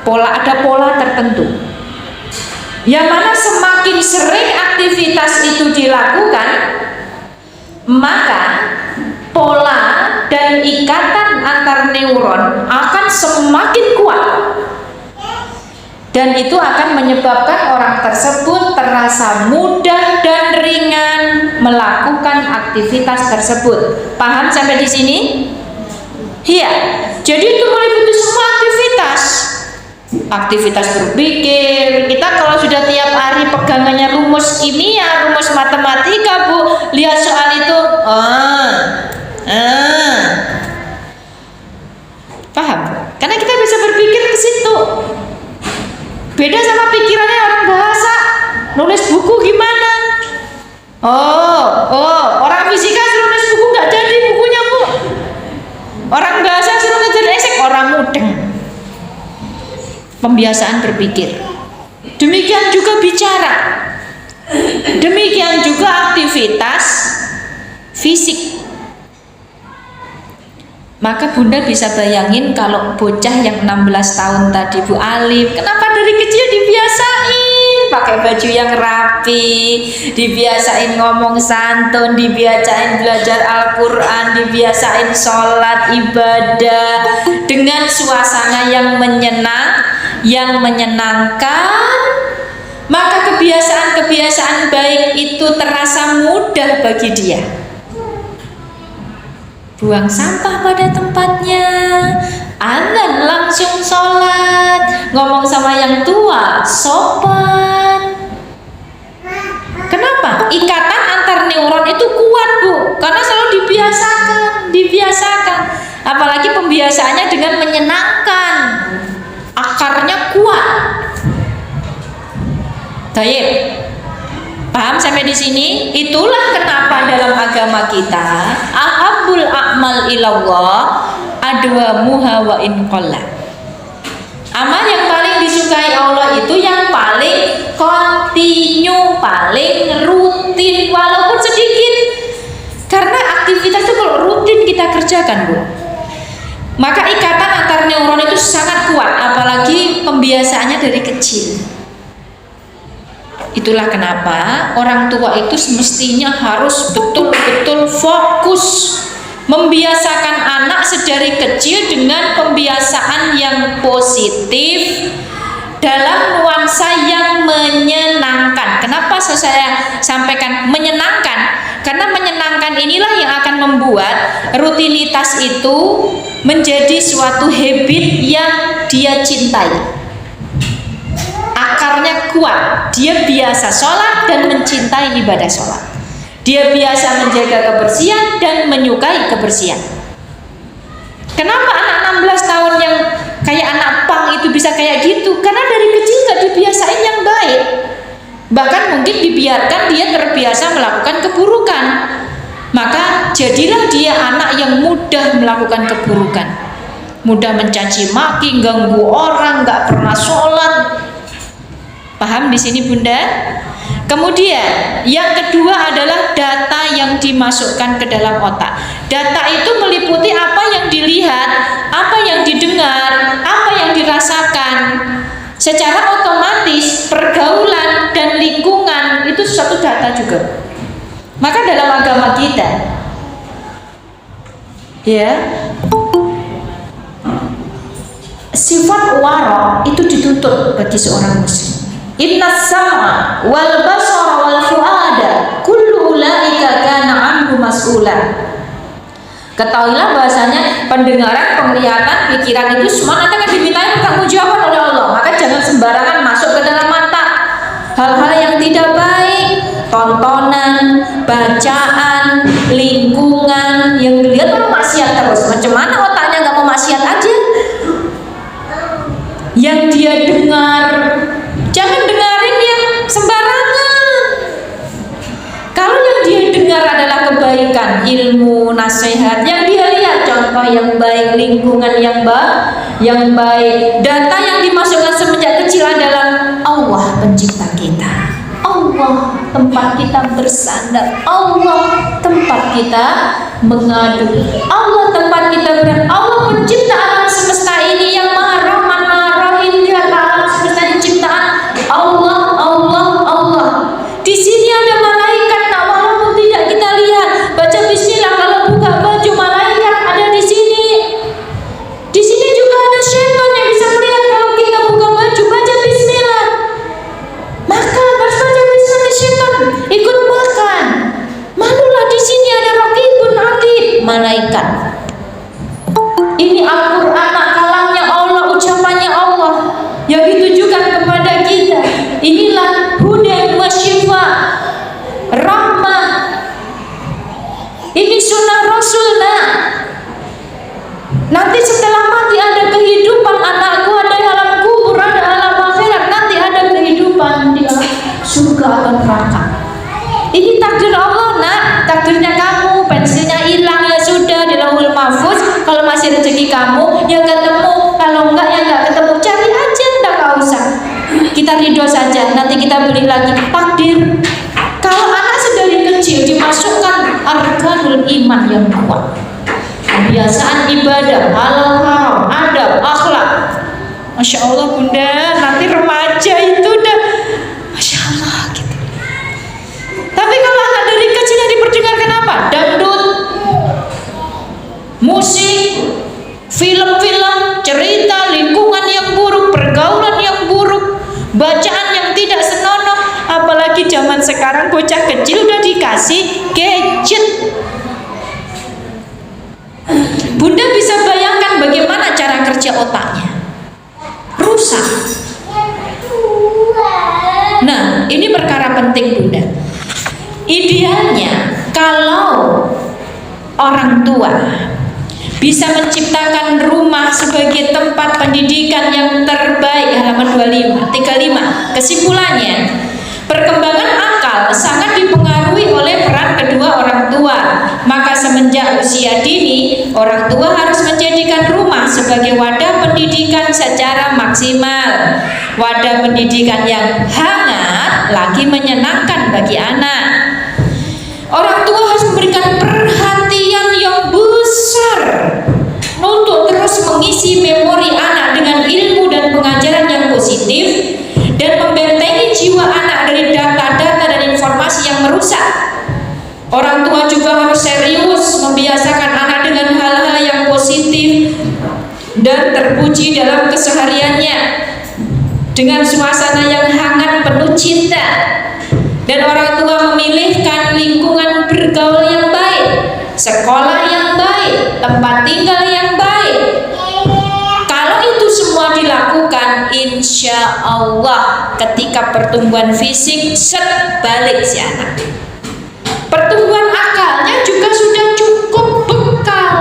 Ada pola tertentu, yang mana semakin sering aktivitas itu dilakukan, maka pola dan ikatan antar neuron akan semakin kuat, dan itu akan menyebabkan orang tersebut terasa mudah dan ringan melakukan aktivitas tersebut. Paham sampai di sini? Iya. Jadi itu meliputi semua aktivitas berpikir. Kita kalau sudah tiap hari pegangannya rumus kimia, rumus matematika Bu, lihat soal itu, paham? Karena kita bisa berpikir ke situ. Beda sama pikirannya orang bahasa, nulis buku gimana? Orang fisika suruh nulis buku nggak jadi bukunya Bu. Orang bahasa suruh ngejar esek, orang mudeng. Pembiasaan berpikir. Demikian juga bicara. Demikian juga aktivitas fisik. Maka Bunda bisa bayangin kalau bocah yang 16 tahun tadi Bu Alif, kenapa dari kecil dibiasain pakai baju yang rapi, dibiasain ngomong santun, dibiasain belajar Al-Quran, dibiasain sholat, ibadah dengan suasana yang menyenangkan, maka kebiasaan-kebiasaan baik itu terasa mudah bagi dia. Buang sampah pada tempatnya, adzan langsung sholat, ngomong sama yang tua sopan. Kenapa? Ikatan antar neuron itu kuat Bu, karena selalu dibiasakan. Apalagi pembiasaannya dengan menyenangkan, akarnya kuat. Baik, paham sampai di sini? Itulah kenapa dalam agama kita ahabul a'mal ilallah adwamuha wa in qalla. Amal yang paling disukai Allah itu yang paling kontinu, paling rutin walaupun sedikit. Karena aktivitas itu kalau rutin kita kerjakan Bu, maka ikatan antar neuron itu sangat kuat, apalagi pembiasaannya dari kecil. Itulah kenapa orang tua itu semestinya harus betul-betul fokus membiasakan anak sedari kecil dengan pembiasaan yang positif dalam nuansa yang menyenangkan. Kenapa saya sampaikan menyenangkan? Karena menyenangkan inilah yang akan membuat rutinitas itu menjadi suatu habit yang dia cintai. Akarnya kuat, dia biasa sholat dan mencintai ibadah sholat. Dia biasa menjaga kebersihan dan menyukai kebersihan. Kenapa anak 16 tahun yang kayak anak pang itu bisa kayak gitu? Karena dari kecil gak dibiasain yang baik. Bahkan mungkin dibiarkan dia terbiasa melakukan keburukan. Maka jadilah dia anak yang mudah melakukan keburukan, mudah mencaci maki, ganggu orang, gak pernah sholat. Paham di sini Bunda? Kemudian yang kedua adalah data yang dimasukkan ke dalam otak. Data itu meliputi apa yang dilihat, apa yang didengar, apa yang dirasakan. Secara otomatis pergaulan dan lingkungan itu suatu data juga. Maka dalam agama kita, ya, sifat wara itu dituntut bagi seorang muslim. Inna sam'a wal basara wal fu'ada kullu ulaika kana anhu mas'ula. Ketahuilah bahasanya pendengaran, penglihatan, pikiran itu semua nanti akan dimintai pertanggungjawaban oleh Allah. Maka jangan sembarangan masuk ke dalam mata hal-hal yang tidak baik, tontonan, bacaan, lingkungan yang dilihat orang maksiat terus. Macam mana otaknya nggak mau maksiat aja? Yang dia dengar, jangan dengarin yang sembarangan. Kalau yang dia dengar adalah kebaikan, ilmu, nasihat, yang dia lihat contoh yang baik, lingkungan yang baik, data yang dimasukkan semenjak kecil adalah Allah pencipta kita, Allah tempat kita bersandar, Allah tempat kita mengadu, Allah tempat kita Allah pencipta alam semesta ini yang maha rahman, maha rahim. Lihat alam semesta ini ciptaan Allah. Di sini ada malaikat, nak, walaupun tidak kita lihat. Baca bismillah, kalau buka baju malaikat ada di sini. Di sini juga ada syaitan yang bisa melihat kalau kita buka baju. Baca bismillah. Makan, harus baca bismillah, syaitan ikut makan. Malulah di sini ada raqibun atid, malaikat. Ini Al-Quran, kalamnya Allah, ucapannya Allah yang ditujukan kepada kita. Inilah huda wa syifa, rahmah. Ini sunnah Rasulullah. Nanti setelah mati ada kehidupan, anakku ada alam kubur, ada alam akhirat, nanti ada kehidupan di surga atau neraka. Ini takdir Allah, nak. Takdirnya kamu, pensilnya hilang, ya sudah, di lauhul mahfuz. Kalau masih rezeki kamu, ya ketemu. Kalau enggak, ya enggak ketemu. Cari aja, enggak usah. Kita ridho saja, nanti kita beli lagi. Takdir. Kalau anak sedari kecil dimasukkan arkanul iman yang kuat, kebiasaan ibadah, halal haram, adab, akhlak, Masya Allah Bunda, nanti remaja itu udah Masya Allah gitu. Tapi kalau anak dari kecil yang diperdengarkan apa? Dangdut, musik, film-film, cerita, lingkungan yang buruk, pergaulan yang buruk, bacaan yang tidak senonoh. Apalagi zaman sekarang bocah kecil udah dikasih gadget. Bunda bisa bayangkan bagaimana cara kerja otaknya, rusak. Nah, ini perkara penting Bunda. Idealnya kalau orang tua bisa menciptakan rumah sebagai tempat pendidikan yang terbaik, halaman 35. Kesimpulannya, perkembangan akal sangat dipengaruhi oleh peran kedua orang tua. Maka semenjak usia dini, orang tua harus menjadikan rumah sebagai wadah pendidikan secara maksimal. Wadah pendidikan yang hangat lagi menyenangkan bagi anak. Orang tua harus memberikan perhatian yang besar untuk terus mengisi memori anak dengan ilmu dan pengajaran yang positif dan membentengi jiwa anak dari Orang tua juga harus serius membiasakan anak dengan hal-hal yang positif dan terpuji dalam kesehariannya, dengan suasana yang hangat penuh cinta. Dan orang tua memilihkan lingkungan bergaul yang baik, sekolah yang baik, tempat tinggal yang baik. Kalau itu semua dilakukan, insya Allah ketika pertumbuhan fisik balik si anak, pertumbuhan akalnya juga sudah cukup bekal.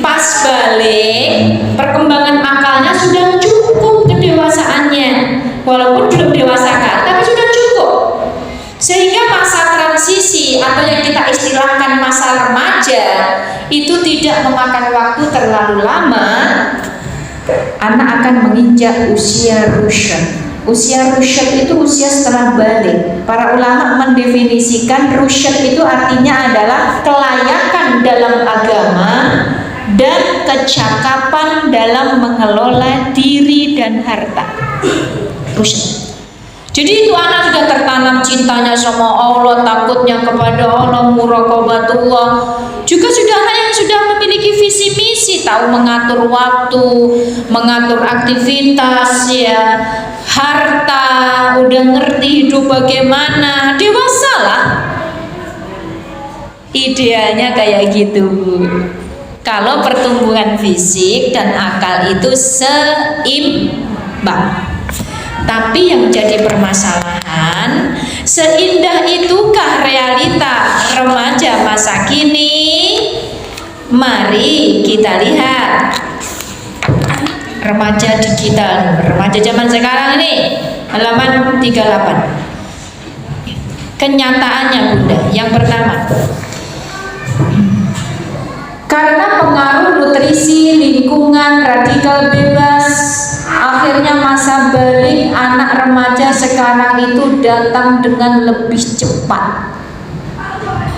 Pas balik, perkembangan akalnya sudah cukup kedewasaannya, walaupun belum dewasa kan, tapi sudah cukup. Sehingga masa transisi atau yang kita istilahkan masa remaja itu tidak memakan waktu terlalu lama, anak akan menginjak usia rusyad. Usia rusyad itu usia setelah balik. Para ulama mendefinisikan rusyad itu artinya adalah kelayakan dalam agama dan kecakapan dalam mengelola diri dan harta. Rusyad. Jadi itu anak sudah tertanam cintanya sama Allah, takutnya kepada Allah, muraqabatullah. Juga sudah anak yang sudah memiliki visi misi, tahu mengatur waktu, mengatur aktivitas, ya, harta, udah ngerti hidup bagaimana, dewasa lah. Idealnya kayak gitu. Kalau pertumbuhan fisik dan akal itu seimbang. Tapi yang menjadi permasalahan, seindah itukah realita remaja masa kini? Mari kita lihat remaja digital, remaja zaman sekarang ini, halaman 38. Kenyataannya Bunda, yang pertama, karena pengaruh nutrisi, lingkungan, radikal bebas, akhirnya masa balik anak remaja sekarang itu datang dengan lebih cepat.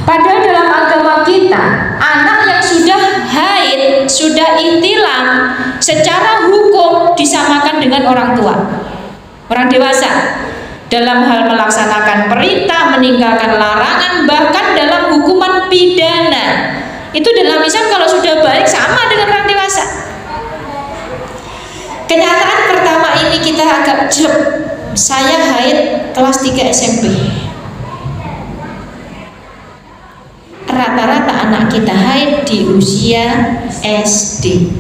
Padahal dalam agama kita, anak yang sudah haid, sudah ihtilam, secara hukum disamakan dengan orang tua, orang dewasa, dalam hal melaksanakan perintah, meninggalkan larangan, bahkan dalam hukuman pidana. Itu dalam Islam kalau sudah balik sama dengan orang dewasa. Kenyataan pertama ini kita agak jelek. Saya haid kelas 3 SMP. Rata-rata anak kita haid di usia SD.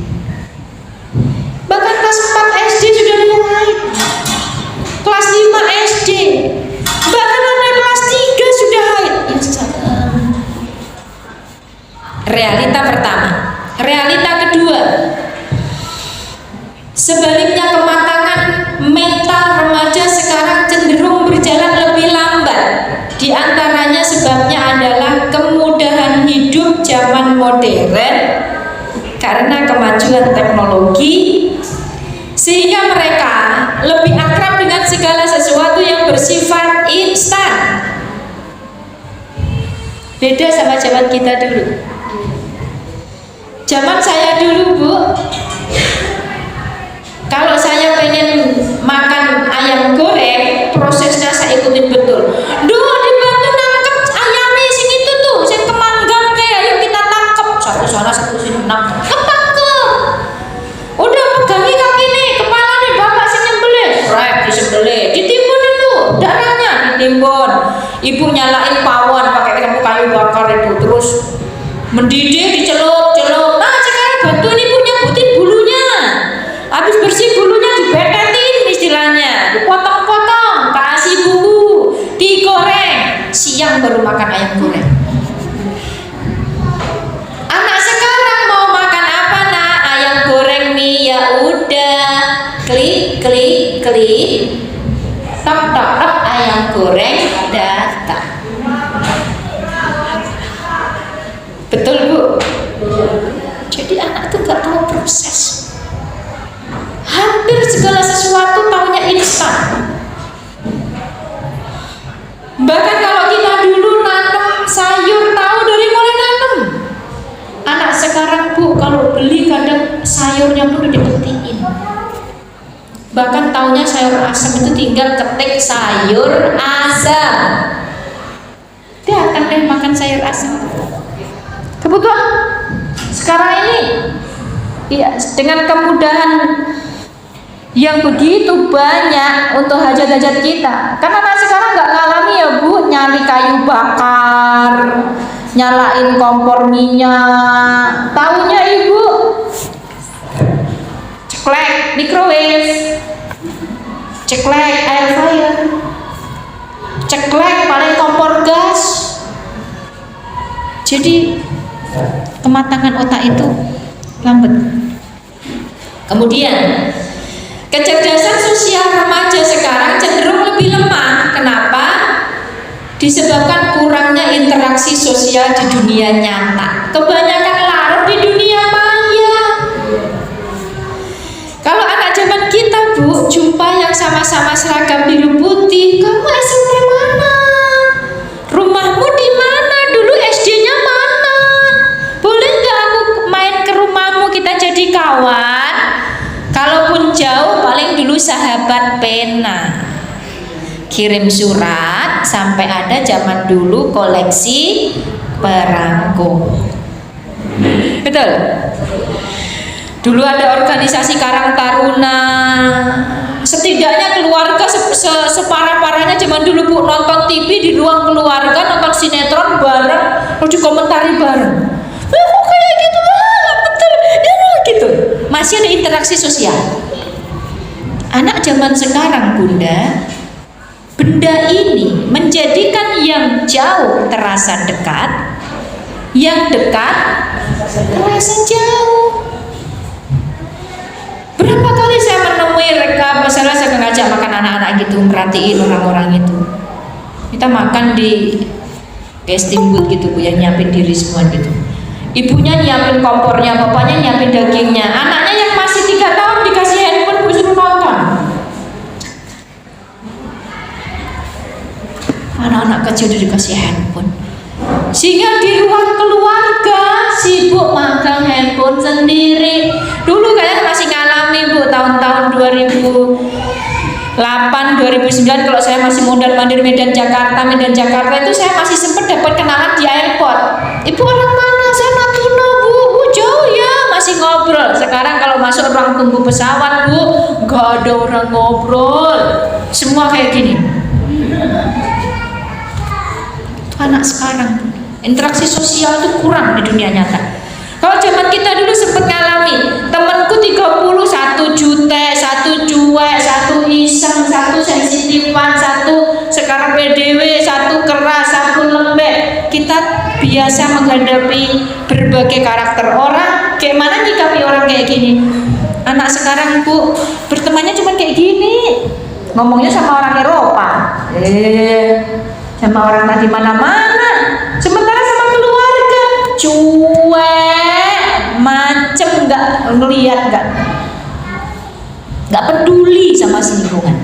Bahkan kelas 4 SD sudah mulai haid. Kelas 5 SD. Bahkan anak kelas 3 sudah haid. Ya salam. Realita pertama. Realita kedua, sebaliknya kematangan mental remaja sekarang cenderung berjalan lebih lambat. Di antaranya sebabnya adalah kemudahan hidup zaman modern karena kemajuan teknologi, sehingga mereka lebih akrab dengan segala sesuatu yang bersifat instan. Beda sama zaman kita dulu. Zaman saya dulu, Bu, kalau saya pengen makan ayam goreng, prosesnya saya ikutin betul. Duh, dibantu nangkep ayamnya sing itu tuh, sing kemanggang kayak, yuk kita tangkep. Satu sana, satu sini nangkep. Ketangkep. Udah pegangi kaki nih, kepala nih, bapak sing nyembelih. Rek, disembelih, ditimbun itu, darahnya ditimbun. Ibu nyalain pawon pakai kayu bakar itu, terus mendidih, dicelup-celup. Nah, sekarang bantu ini punya nyebutin bulunya. Habis bersih bulunya dibetetin istilahnya, dipotong-potong, kasih bumbu, digoreng. Siang baru makan ayam goreng. Anak sekarang mau makan apa, Nak? Ayam goreng nih, ya udah. Klik, klik, klik. Tok, tok, tok, ayam goreng datang. Betul, Bu? Jadi anak itu gak tahu proses. Hampir segala sesuatu taunya instan. Bahkan kalau kita dulu nanam sayur, tahu dari mulai nanam. Anak sekarang, Bu, kalau beli kadang sayurnya pun dipetiin. Bahkan taunya sayur asam itu tinggal ketik sayur asam. dia akan makan sayur asam. Kebutuhan sekarang ini ya, dengan kemudahan yang begitu banyak untuk hajat-hajat kita. Karena anak sekarang nggak ngalami ya Bu, nyari kayu bakar, nyalain kompor minyak. Taunya Ibu ceklek microwave, ceklek air fryer, ceklek paling kompor gas. Jadi kematangan otak itu lambat. Kemudian kecerdasan sosial remaja sekarang cenderung lebih lemah. Kenapa? Disebabkan kurangnya interaksi sosial di dunia nyata. Kebanyakan larut di dunia maya. Kalau anak zaman kita Bu, jumpa yang sama-sama seragam biru putih, kamu SMP mana? Rumahmu di mana? Dulu SD-nya mana? Boleh nggak aku main ke rumahmu, kita jadi kawan? Kalaupun jauh, paling dulu sahabat pena, kirim surat, sampai ada zaman dulu koleksi perangko. Betul? Dulu ada organisasi Karang Taruna. Setidaknya keluarga separah-parahnya zaman dulu Bu, nonton TV di ruang keluarga, nonton sinetron bareng, terus dikomentari bareng. Kok kayak gitu? Betul, ya gitu. Masih ada interaksi sosial. Anak zaman sekarang Bunda, benda ini menjadikan yang jauh terasa dekat, yang dekat terasa jauh. Berapa kali saya menemui rekam, misalnya saya ngajak makan anak-anak gitu, merhatiin orang-orang itu. Kita makan di steamboat gitu Bu, yang nyiapin diri semua gitu. Ibunya nyiapin kompornya, bapaknya nyiapin dagingnya. Anaknya yang masih 3 tahun dikasih handphone Bu, suruh nonton. Anak-anak kecil udah dikasih handphone. Sehingga di ruang keluarga sibuk makan handphone sendiri. Dulu kalian masih ngalami Bu, tahun-tahun 2008, 2009, kalau saya masih mondar-mandir Medan Jakarta itu saya masih sempat dapat kenalan di airport. Ibu orang mana? Saya Natuna Bu. Jauh ya, masih ngobrol. Sekarang kalau masuk ruang tunggu pesawat Bu, gak ada orang ngobrol, semua kayak gini. Anak sekarang interaksi sosial itu kurang di dunia nyata. Kalau zaman kita dulu sempat ngalami, temanku 30, satu jutek, satu cuek, satu iseng, satu sensitifan, satu sekarang PDW, satu keras, satu lembek. Kita biasa menghadapi berbagai karakter orang. Kayak mana nyikapi orang kayak gini? Anak sekarang Bu, bertemannya cuma kayak gini, ngomongnya sama orang Eropa, sama orang tadi mana-mana. Sementara sama keluarga cuek, macem, nggak ngelihat, nggak peduli sama lingkungan.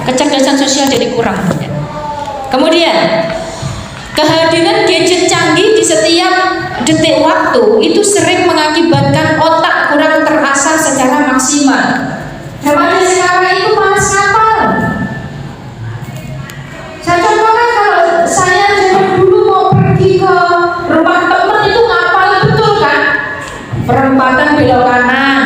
Kecerdasan sosial jadi kurang. Kemudian kehadiran gadget canggih di setiap detik waktu itu sering mengakibatkan otak kurang terasa secara maksimal. Remaja sekarang itu malas ngapal. Saya contohkan, kalau saya zaman dulu mau pergi ke rumah teman itu ngapal betul kan? Perempatan belok kanan,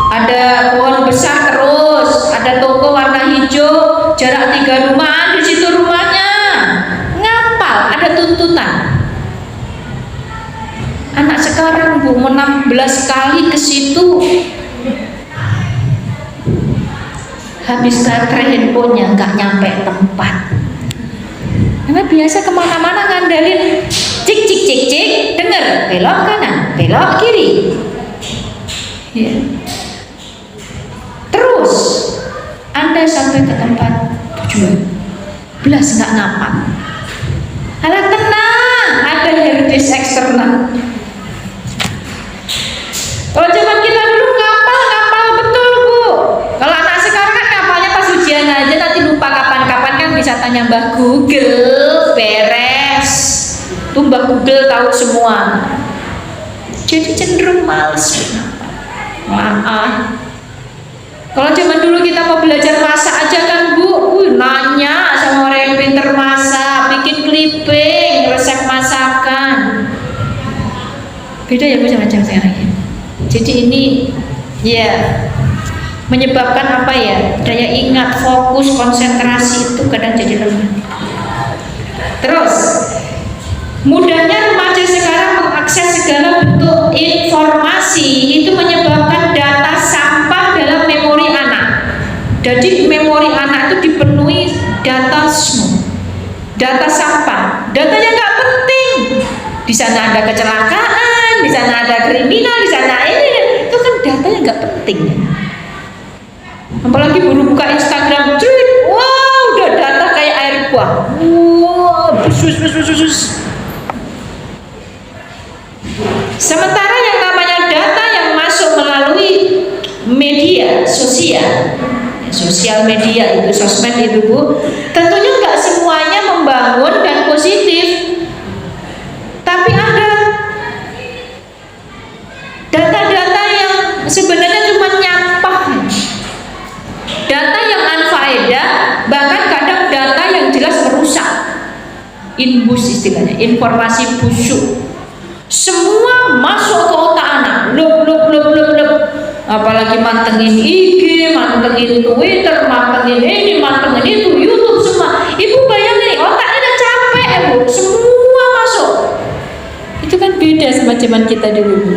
ada pohon besar terus, ada toko warna hijau, jarak 3 rumah, di situ rumahnya. Ngapal, ada tuntutan. Anak sekarang Bu, 16 kali ke situ, habis baterai handphonenya nggak nyampe tempat. Karena biasa kemana-mana ngandalin cik cik cik cik, denger belok kanan, belok kiri, ya. Terus Anda sampai ke tempat tujuan, belas nggak ngapa. Alah tenang, ada harddisk eksternal. Kalau zaman kita dulu ngapal betul Bu. Kalau anak sekarang kan ngapalnya pas ujian aja, nanti lupa kapan-kapan kan bisa tanya Mbah Google, beres. Tuh Mbah Google tahu semua. Jadi cenderung males. Maaf. Kalau zaman dulu kita mau belajar masak aja kan Bu, nanya sama orang yang pinter masak, bikin clipping resep masakan. Beda ya Bu sama sekarang ya. Jadi ini ya menyebabkan apa ya, daya ingat, fokus, konsentrasi itu kadang jadi lemah. Terus mudahnya remaja sekarang mengakses segala bentuk informasi, itu menyebabkan data sampah dalam memori anak. Jadi memori anak itu dipenuhi data semua, data sampah, data yang nggak penting. Di sana ada kecelakaan, di sana ada kriminal, di sana ini, itu kan data yang nggak penting. Apalagi baru buka Instagram, cuy, wow, udah data kayak air buah, wow, besus. Sementara yang namanya data yang masuk melalui media sosial media itu, sosmed itu Bu, tentunya nggak semuanya membangun dan positif. Tapi ada data-data yang sebenarnya cuma nyampah, data yang unfaedah, bahkan kadang data yang jelas merusak, inbus istilahnya, informasi busuk. Semua masuk ke otak anak, lup. Apalagi mantengin IG, mantengin Twitter, mantengin ini, mantengin itu, YouTube semua. Ibu bayangin, otaknya udah capek Bu, semua masuk. Itu kan beda sama zaman kita dulu.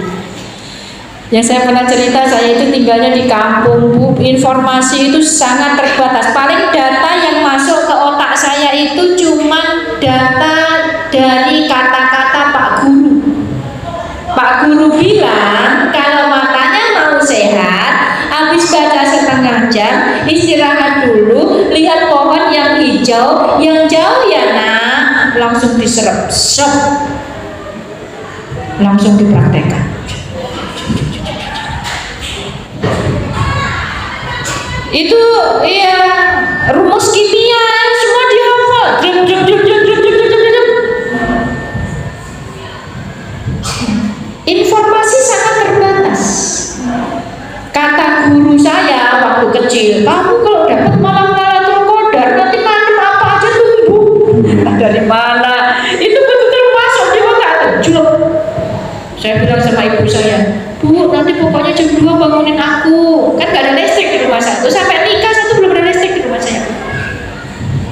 Yang saya pernah cerita, saya itu tinggalnya di kampung Bu, informasi itu sangat terbatas. Paling data yang masuk ke otak saya itu cuma data dari kata-kata Pak Guru. Pak Guru bilang kalau matanya mau sehat, habis baca setengah jam, istirahat dulu, lihat pohon yang hijau, yang jauh ya nak, langsung diserap, langsung dipraktekkan. Itu ya rumus kimia semua dihafal. Informasi sangat terbatas. Kata guru saya waktu kecil, kamu kalau dapat malam Lailatul Qadar nanti nanti apa aja tuh Bu. Dari mana? Itu betul-betul masuk di otak tuh. Saya bilang sama ibu saya, Bu, nanti pokoknya jam 2 bangunin aku. Kan gak ada listrik di rumah saya. Terus sampai nikah satu belum ada listrik di rumah saya.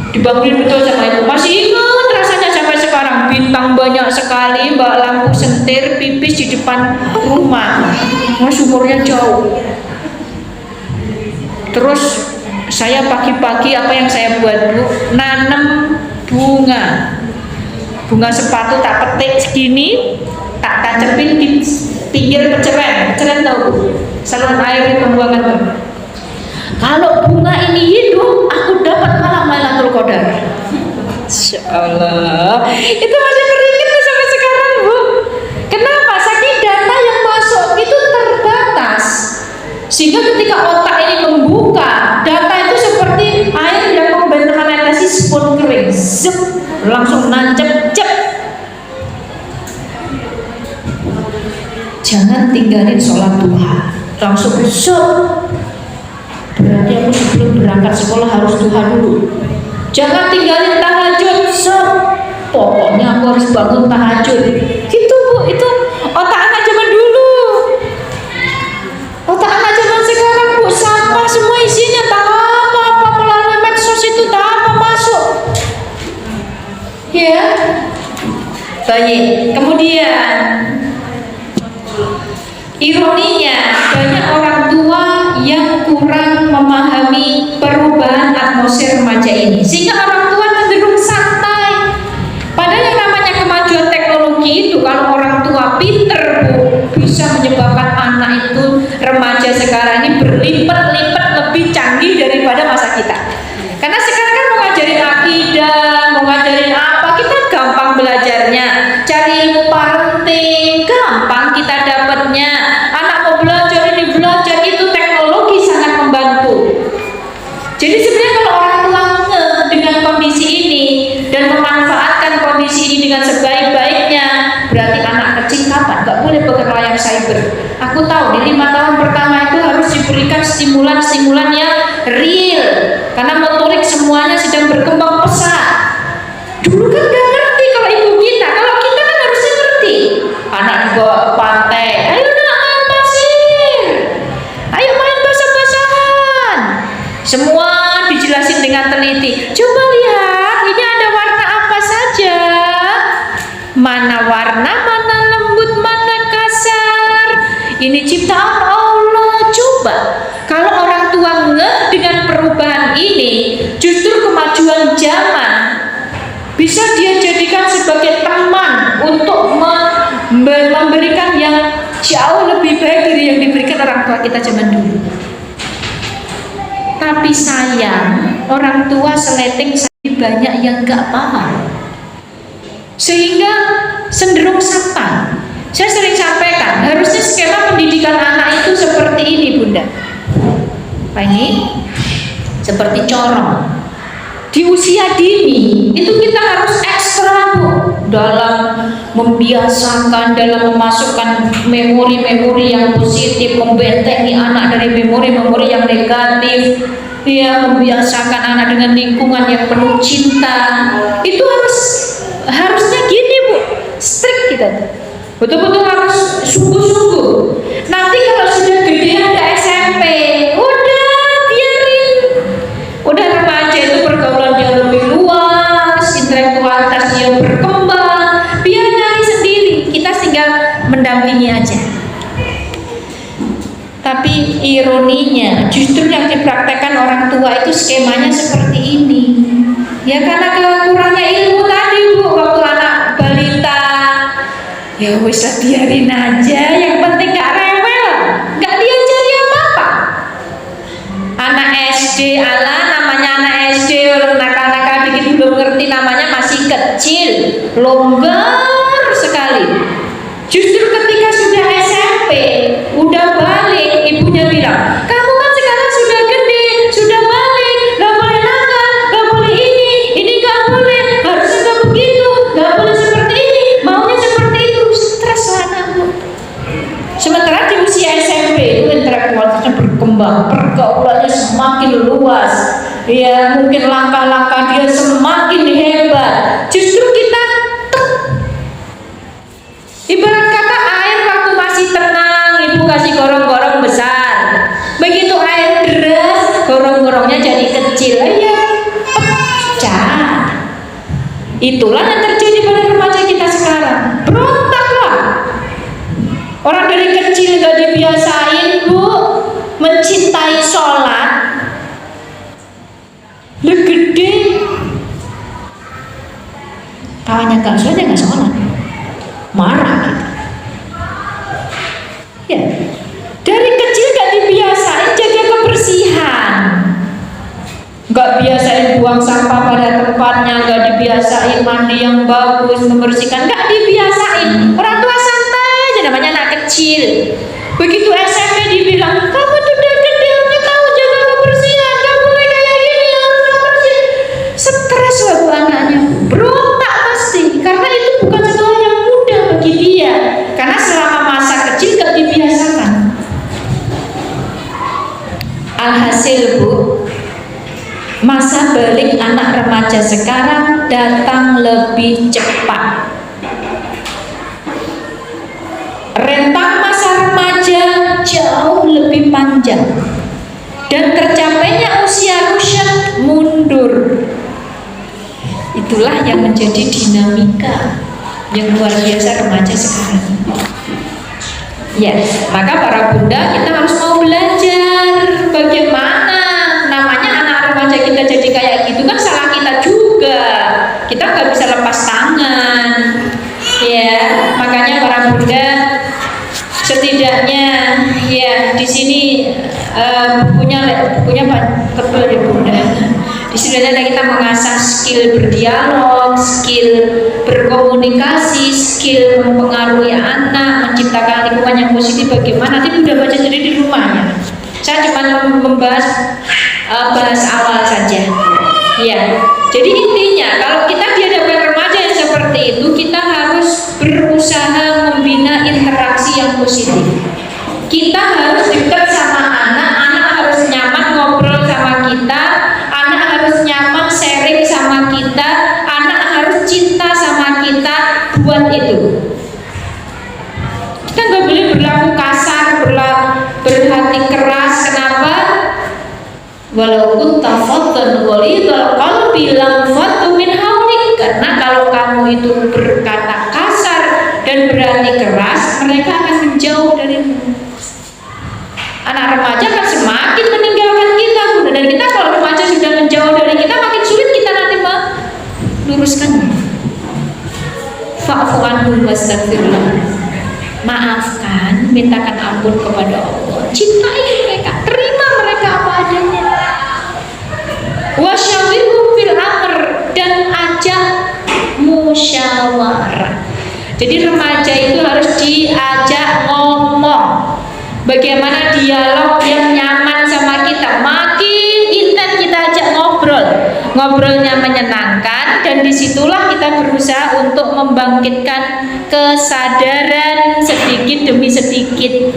Dibangunin betul sama ibu. Masih ingat rasanya sampai sekarang. Bintang banyak sekali, mbak, lampu sentir, pipis di depan rumah. Mas umurnya jauh. Terus saya pagi-pagi apa yang saya buat Bu? Nanam bunga sepatu tak petik segini, tak tancapin di pinggir peceren tahu Bu? Saluran air pembuangan Bu. Kalau bunga ini hidup, aku dapat malam Lailatul Qadar. Insya Allah. Itu masih keringet sampai sekarang Bu. Kenapa? Saking data yang masuk itu terbatas, sehingga ketika otak ini membuka data itu seperti air yang menetesi spoon kering, langsung nancep. Jangan tinggalin sholat duha, langsung berarti aku sebelum berangkat sekolah harus duha dulu. Jangan tinggalin tahajud, pokoknya aku harus bangun tahajud. Gitu Bu, itu otak anak zaman dulu. Otak anak zaman sekarang Bu, sampah semua isinya, tak apa melalui medsos itu tak apa masuk. Ya, baik. Kemudian ironinya banyak orang tua yang kurang memahami perubahan atmosfer remaja ini, sehingga orang tua cenderung santai. Padahal yang namanya kemajuan teknologi itu kalau orang tua pinter Bu, bisa menyebabkan anak itu, remaja sekarang ini berlipat-lipat lebih canggih daripada masa kita. Karena sekarang kan mau ngajarin akidah, mau ngajarin apa, kita gampang belajarnya. Cari ilmu parenting, gampang kita dapatnya. Anak mau belajar ini belajar itu, teknologi sangat membantu. Jadi sebenarnya kalau orang tua dengan kondisi ini dan memanfaatkan kondisi ini dengan sebaik-baiknya, berarti anak kecil kapan? Gak boleh pegang layar cyber. Aku tahu di 5 tahun pertama itu harus diberikan stimulan-stimulan yang real, karena motorik semuanya sedang berkembang pesat. Dulu kan gak ngerti kalau ibu kita, kalau kita kan harusnya ngerti. Anak dibawa ke pantai, ayo nak main pasir, ayo main basah-basahan. Semua dijelasin dengan teliti. Coba lihat, ini ada warna apa saja, mana warna, mana lembut, mana kasar. Ini ciptaan Allah. Coba kalau orang tua ngeh dengan perubahan ini, justru kemajuan zaman bisa dia jadikan sebagai teman untuk memberikan yang jauh lebih baik dari yang diberikan orang tua kita zaman dulu. Tapi sayang, orang tua seleting banyak yang gak paham, sehingga cenderung sampai. Saya sering sampaikan, harusnya skema pendidikan anak itu seperti ini, Bunda. Apa ini? Seperti corong. Di usia dini itu kita harus ekstra, Bu, dalam membiasakan, dalam memasukkan memori-memori yang positif, membentengi anak dari memori-memori yang negatif. Ya, membiasakan anak dengan lingkungan yang penuh cinta. Itu harusnya gini, Bu, strict kita tuh. Betul-betul harus sungguh-sungguh. Nanti kalau sudah gede ada SMP, udah biarin. Udah remaja itu pergaulannya lebih luas, intelektualitasnya berkembang, biar nyari sendiri. Kita tinggal mendampingi aja. Tapi ironinya, justru yang dipraktekkan orang tua itu skemanya seperti ini. Ya karena kurangnya ilmu tadi, Bu, waktu anak balita. Ya wis biarin aja, yang penting gak rewel, gak diajari apa-apa. Anak SD, namanya anak SD, nakal-nakal dikit belum ngerti, namanya masih kecil, longgar sekali. Justru ketika sudah SMP, udah balik, ibunya bilang, kamu kan sekarang sudah gede, sudah balik, gak boleh nakal, gak boleh ini gak boleh, harusnya gak begitu, gak boleh seperti ini, maunya seperti itu. Stres anakku. Sementara di usia SMP itu intelektualitasnya berkembang, pergaulannya semakin luas, ya mungkin langkah-langkah dia semakin hebat. Justru kita ibarat kata air waktu masih tenang, ibu kasih gorong-gorong besar. Begitu air deras, gorong-gorongnya jadi kecil. Ya pecah. Itulah yang terjadi pada remaja kita sekarang. Berontaklah. Orang dari kecil gak dibiasain, Bu, mencintai sholat. Gede kawannya gak sholat, ya gak sholat, marah gitu. Ya, dari kecil gak dibiasain jaga kebersihan, gak biasain buang sampah pada tempatnya, gak dibiasain mandi yang bagus, membersihkan, gak dibiasain. Orang tua santai aja, namanya anak kecil. Begitu SMP dibilang, kamu tuh udah gede, harusnya kamu jaga kebersihan, kamu mulai kayak gini, harus bersih. Stres lah bu anaknya, berontak pasti, karena itu bukan sesuatu yang mudah bagi dia, karena selama masa kecil gak dibiasakan. Alhasil, Bu, masa balik anak remaja sekarang datang lebih cepat. Rentang masa remaja jauh lebih panjang, dan tercapainya usia rusyad mundur. Itulah yang menjadi dinamika yang luar biasa remaja sekarang. Ya, maka para bunda kita harus mau belajar bagaimana namanya anak remaja kita jadi kayak gitu, kan salah kita juga. Kita nggak bisa lepas tangan. Ya, makanya para bunda setidaknya ya di sini bukunya tebal ya bunda. Di sini ada kita mengasah skill berdialog, skill berkomunikasi, skill mempengaruhi anak, menciptakan lingkungan yang positif. Bagaimana nanti bunda baca sendiri di rumahnya. Saya cuma membahas bahas awal saja. Ya, jadi intinya kalau kita dihadapkan remaja yang seperti itu, kita harus berusaha membina interaksi yang positif. Kita harus dekat sama anak walau kunta faddan ghalidhal qalbi lam faddu min hawlik, karena kalau kamu itu berkata kasar dan berani keras, mereka akan menjauh darimu. Anak remaja kan semakin meninggalkan kita, Bunda, dan kita kalau remaja sudah menjauh dari kita, makin sulit kita nanti meluruskannya. Fa'fu anhum wastaghfirullah, maafkan, mintakan ampun kepada Allah, cintai mereka, terima mereka apa adanya. Wasyawirhum fil amr, dan ajak musyawarah. Jadi remaja itu harus diajak ngomong. Bagaimana dialog yang nyaman sama kita, makin intens kita ajak ngobrol, ngobrolnya menyenangkan, dan disitulah kita berusaha untuk membangkitkan kesadaran sedikit demi sedikit,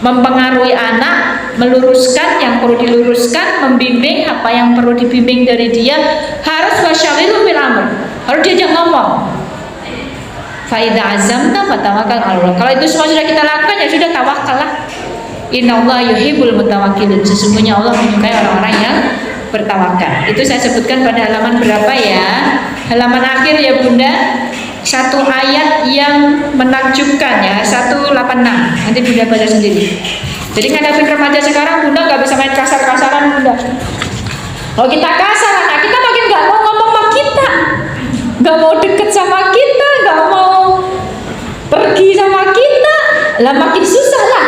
mempengaruhi anak, meluruskan yang perlu diluruskan, membimbing apa yang perlu dibimbing dari dia. Harus wasyawirhum fil amr, harus diajak ngomong. Fa'idha azamta fatawakal Allah. Kalau itu semua sudah kita lakukan, ya sudah, tawakal lah. Innallaha yuhibbul mutawakkilin. Sesungguhnya Allah menyukai orang-orang yang bertawakal. Itu saya sebutkan pada halaman berapa ya? Halaman akhir ya Bunda. Satu ayat yang menakjubkan ya, 186. Nanti Bunda baca sendiri. Jadi ngadapin remaja sekarang, Bunda nggak bisa main kasar-kasaran, Bunda. Kalau kita kasar, anak kita makin nggak mau ngomong sama kita, nggak mau deket sama kita, nggak mau pergi sama kita, lah makin susah lah.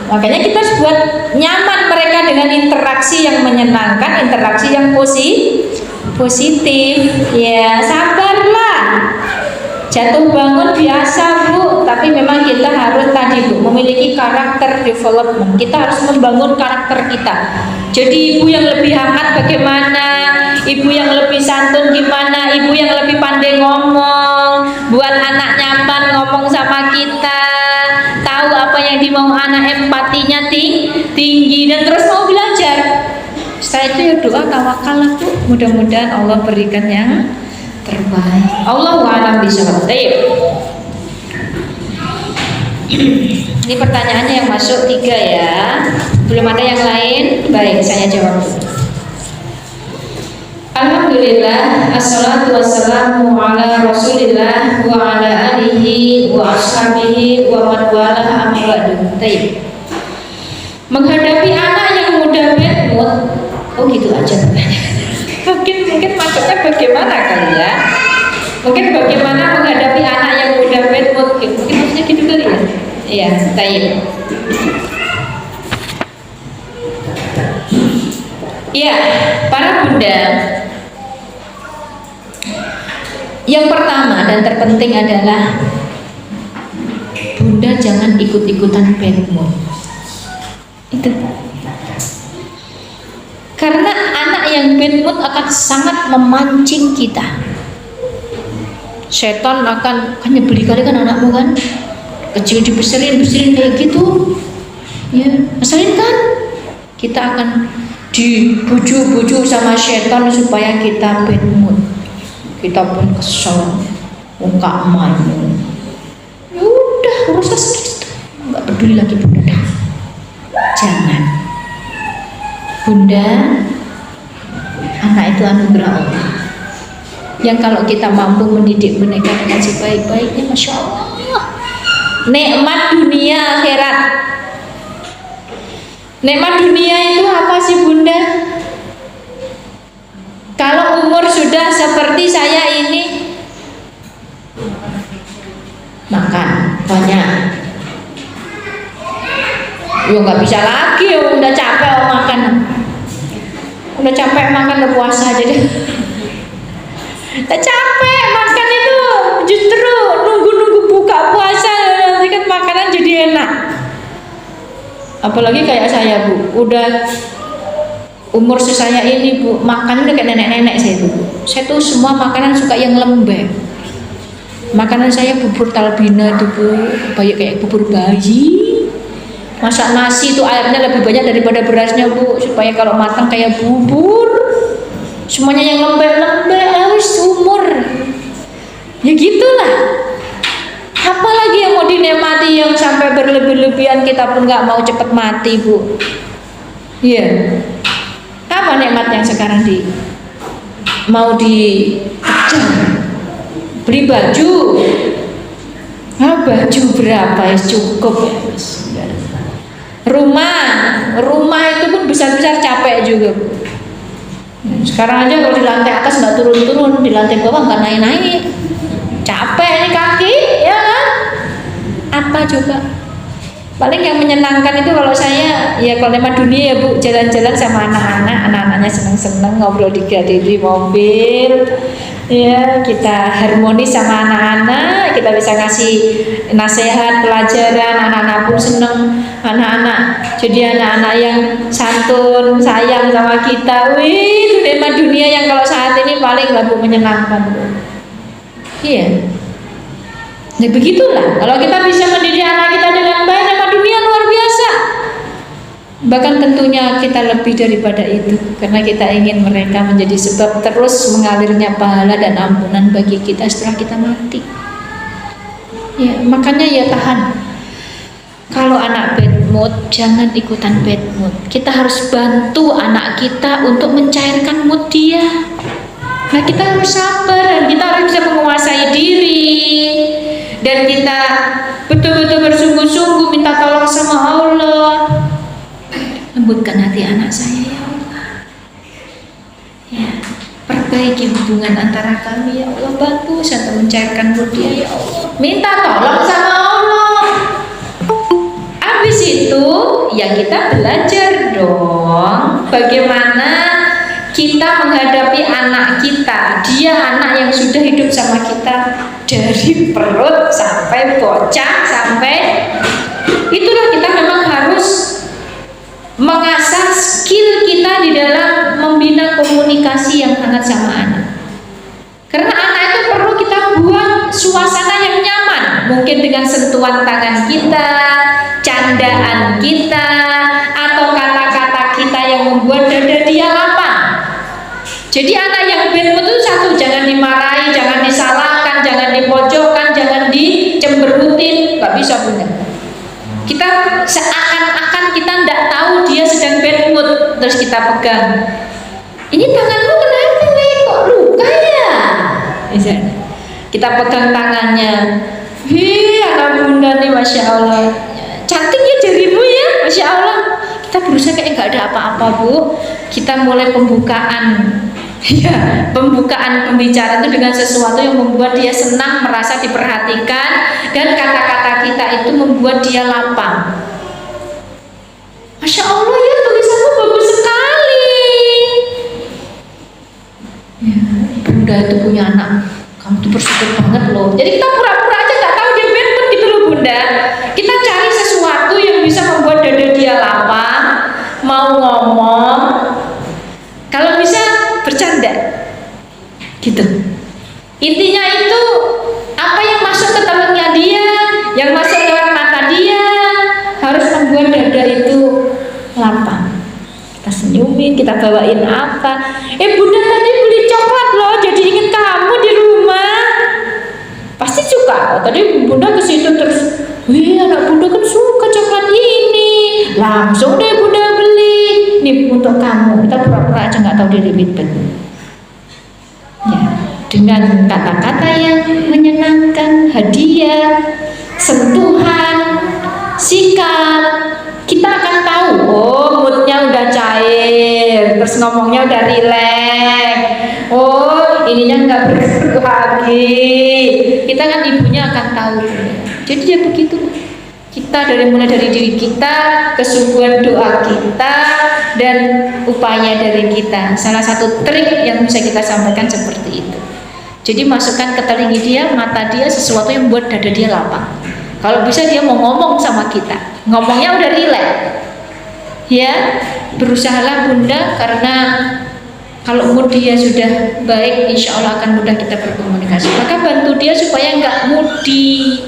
Makanya kita harus buat nyaman mereka dengan interaksi yang menyenangkan, interaksi yang positif. Ya sabarlah, jatuh bangun biasa Bu, tapi memang kita harus tadi Bu, memiliki karakter development. Kita harus membangun karakter kita. Jadi ibu yang lebih hangat bagaimana, ibu yang lebih santun gimana, ibu yang lebih pandai ngomong, buat anak nyaman ngomong sama kita, tahu apa yang dimau anak, empatinya tinggi, dan terus mau belajar. Setelah itu ya doa, tawakal lah Bu, mudah-mudahan Allah berikan yang terbaik. Allahu a'lam bishawab. Ini pertanyaannya yang masuk 3 ya. Belum ada yang lain? Baik, saya jawab. Alhamdulillah, assalatu wassalamu ala rasulillah wa ala alihi wa ashabihi wa man wala amma ba'du. Menghadapi anak yang mudah bad mood. Oh gitu aja. Mungkin maksudnya bagaimana kali ya? Mungkin bagaimana menghadapi anak yang mudah bad mood. Mungkin maksudnya gitu kali ya? Iya, baik. Iya, para bunda, yang pertama dan terpenting adalah bunda jangan ikut-ikutan bad mood. Itu. Karena anak yang bad mood akan sangat memancing kita. Setan akan nyebeli kali kan anakmu kan, kecil dibeserin kayak gitu, ya ngeselin kan, kita akan dibujuk-bujuk sama setan supaya kita bad mood, kita pun kesel, muka malu, ya udah uruslah sendiri, nggak peduli lagi bunda. Jangan bunda, anak itu anugerah Allah yang kalau kita mampu mendidik mereka dengan sebaik-baiknya, masya Allah, nikmat dunia akhirat. Nikmat dunia itu apa sih bunda? Kalau umur sudah seperti saya ini, makan banyak, ya nggak bisa lagi, udah capek makan, udah capek makan, udah puasa aja deh. Udah capek makan itu, justru nunggu buka puasa nanti kan makanan jadi enak. Apalagi kayak saya Bu, udah umur saya ini Bu, makan udah kayak nenek-nenek saya Bu. Saya tuh semua makanan suka yang lembek. Makanan saya bubur talbina itu Bu, kayak bubur bayi. Masak nasi itu airnya lebih banyak daripada berasnya Bu, supaya kalau matang kayak bubur. Semuanya yang lembek-lembek, harus umur. Ya gitulah. Apalagi yang mau dinikmati yang sampai berlebih-lebihan, kita pun nggak mau cepet mati Bu. Iya. Apa nikmat yang sekarang mau dikejar? Beli baju. Baju berapa ya cukup ya. Rumah itu pun besar-besar capek juga. Sekarang aja kalau di lantai atas nggak turun-turun, di lantai bawah nggak naik-naik, capek nih kaki, ya kan? Apa coba? Paling yang menyenangkan itu kalau saya, ya kalau tema dunia ya Bu, jalan-jalan sama anak-anaknya seneng-seneng ngobrol di mobil, ya kita harmonis sama anak-anak, kita bisa ngasih nasihat, pelajaran, anak-anak pun seneng, anak-anak jadi anak-anak yang santun, sayang sama kita. Wih, itu tema dunia yang kalau saat ini paling lah Bu menyenangkan Bu. Iya. Ya begitulah, kalau kita bisa mendidik anak kita dengan baik, nama dunia luar biasa. Bahkan tentunya kita lebih daripada itu, karena kita ingin mereka menjadi sebab terus mengalirnya pahala dan ampunan bagi kita setelah kita mati. Ya, makanya ya tahan. Kalau anak bad mood, jangan ikutan bad mood. Kita harus bantu anak kita untuk mencairkan mood dia. Nah, kita harus sabar dan kita harus bisa menguasai diri. Dan kita betul-betul bersungguh-sungguh minta tolong sama Allah. Lembutkan hati anak saya ya Allah. Ya, perbaiki hubungan antara kami ya Allah. Bantu saya mencairkan mood dia ya Allah. Minta tolong sama Allah. Habis itu ya kita belajar dong bagaimana kita menghadapi anak kita. Dia anak yang sudah hidup sama kita dari perut sampai bocah sampai itulah, kita memang harus mengasah skill kita di dalam membina komunikasi yang hangat sama anak. Karena anak itu perlu kita buat suasana yang nyaman, mungkin dengan sentuhan tangan kita, candaan kita, atau kata-kata kita yang membuat dada dia lapang. Jadi anak yang bad mood itu satu, jangan dimarahi, jangan disalahkan, jangan dipojokkan, jangan dicemberutin, nggak bisa Bunda. Kita seakan-akan kita tidak tahu dia sedang bad mood, terus kita pegang. Ini tanganmu kenapa nih? Kok luka ya? Misalnya. Kita pegang tangannya. Anak Bunda nih, Masya Allah. Cantik ya jarimu ya, Masya Allah. Kita berusaha kayak nggak ada apa-apa Bu. Kita mulai pembukaan. Ya, pembukaan pembicaraan itu dengan sesuatu yang membuat dia senang, merasa diperhatikan, dan kata-kata kita itu membuat dia lapang. Masya Allah ya, tulisanmu bagus sekali. Ya, Bunda itu punya anak, kamu tuh bersyukur banget loh. Jadi kita pura-pura aja nggak tahu dia bad mood gitu loh Bunda. Kita cari sesuatu yang bisa membuat dada dia lapang, mau ngomong, kalau bisa bercanda gitu. Intinya itu apa yang masuk ke telinga dia, yang masuk lewat mata dia harus membuat dada itu lapang. Kita senyumin, kita bawain apa. Bunda tadi beli coklat loh, jadi inget kamu di rumah. Pasti suka. Tadi Bunda ke situ terus, wih anak Bunda kan suka coklat ini. Langsung deh Bunda beli. Ini untuk kamu. Kita pura-pura aja nggak tahu diri ribet. Ya, dengan kata-kata yang menyenangkan, hadiah, sentuhan, sikap, kita akan tahu. Oh, moodnya udah cair, terus ngomongnya udah rileks. Oh, ininya nggak bergerak lagi. Kita kan ibunya akan tahu. Jadi ya begitu. Kita mulai dari diri kita, kesungguhan doa kita, dan upaya dari kita. Salah satu trik yang bisa kita sampaikan seperti itu. Jadi masukkan ke telinga dia, mata dia sesuatu yang membuat dada dia lapang. Kalau bisa dia mau ngomong sama kita, ngomongnya udah rileks. Ya, berusahalah Bunda, karena kalau mood dia sudah baik, insya Allah akan mudah kita berkomunikasi. Maka bantu dia supaya nggak moody.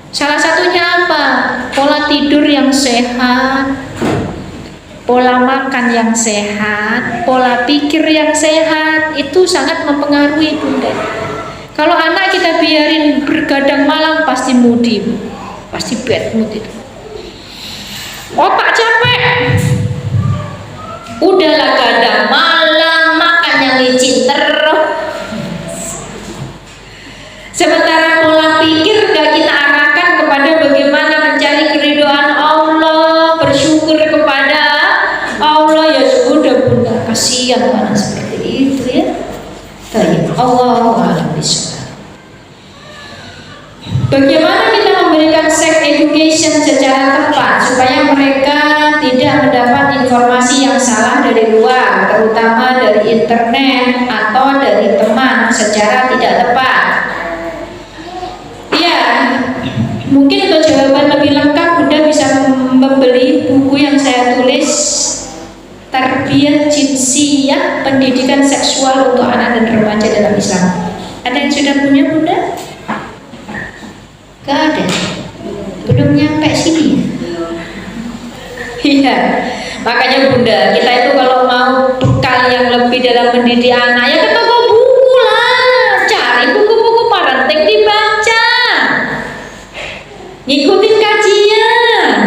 Salah satunya apa? Pola tidur yang sehat, pola makan yang sehat, pola pikir yang sehat, itu sangat mempengaruhi Bunda. Kalau anak kita biarin bergadang malam pasti moody, pasti bad mood itu. Otak capek, Udahlah kadang malam makannya licin terus. Sementara pola pikir gak kita arahkan kepada bagaimana mencari keridhaan Allah, bersyukur kepada Allah. Ya sudah bunda, kasihan anak seperti itu ya. Baik, Allahu a'lam bishawab. Bagaimana kita memberikan sex education secara tepat supaya mereka tidak mendapat informasi yang salah dari luar, terutama dari internet atau dari teman secara tidak tepat? Ya, mungkin untuk jawaban lebih lengkap Bunda bisa membeli buku yang saya tulis, Tarbiyah Jinsiyah, Pendidikan Seksual untuk Anak dan Remaja dalam Islam. Ada yang sudah punya Bunda? Gak ada, belum nyampe sini. Iya, makanya Bunda, kita itu kalau mau bekal yang lebih dalam mendidik anak, ya ke toko buku lah, cari buku-buku parenting dibaca, ngikutin kajian.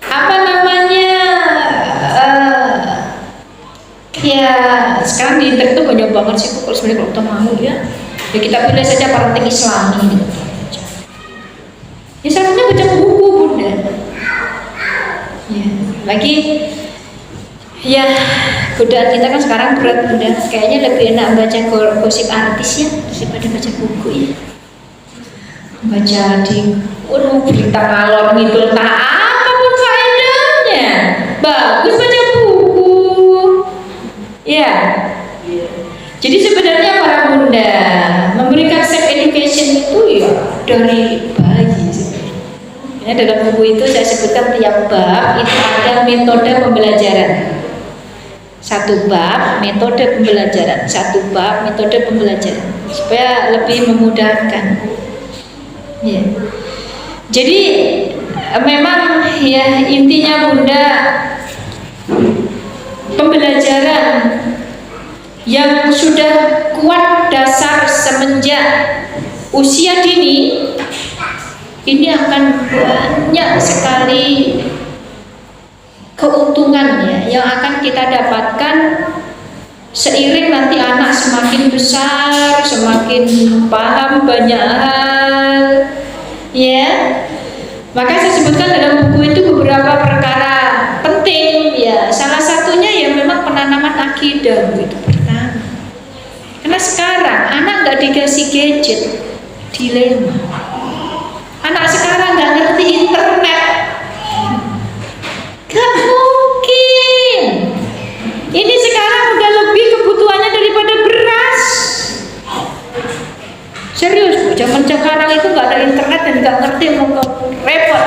Apa namanya? Ya sekarang di internet tuh banyak banget sih, kalau sebenarnya kalau kita mau ya kita pilih saja parenting Islami gitu. Ya syaratnya baca buku Bunda. Ya, lagi ya godaan kita kan sekarang berat Bunda. Kayaknya lebih enak baca gosip artis ya daripada baca buku ya. Baca di berita ngalor ngidul tak apapun faedahnya. Bagus baca buku. Ya. Jadi sebenarnya para bunda memberikan sex education itu ya dari bayi sebenarnya. Ya, dalam buku itu saya sebutkan tiap bab itu ada metode pembelajaran. Satu bab metode pembelajaran, satu bab metode pembelajaran supaya lebih memudahkan. Ya. Jadi memang ya intinya bunda pembelajaran yang sudah kuat dasar semenjak usia dini ini akan banyak sekali keuntungannya yang akan kita dapatkan seiring nanti anak semakin besar, semakin paham banyak hal ya. Maka saya sebutkan dalam buku itu beberapa perkara penting ya. Salah satunya ya memang penanaman akidah gitu. Karena sekarang anak nggak dikasih gadget, dilema. Anak sekarang nggak ngerti internet, gak mungkin. Ini sekarang udah lebih kebutuhannya daripada beras. Serius, Bu, zaman sekarang itu nggak ada internet dan nggak ngerti mau repot.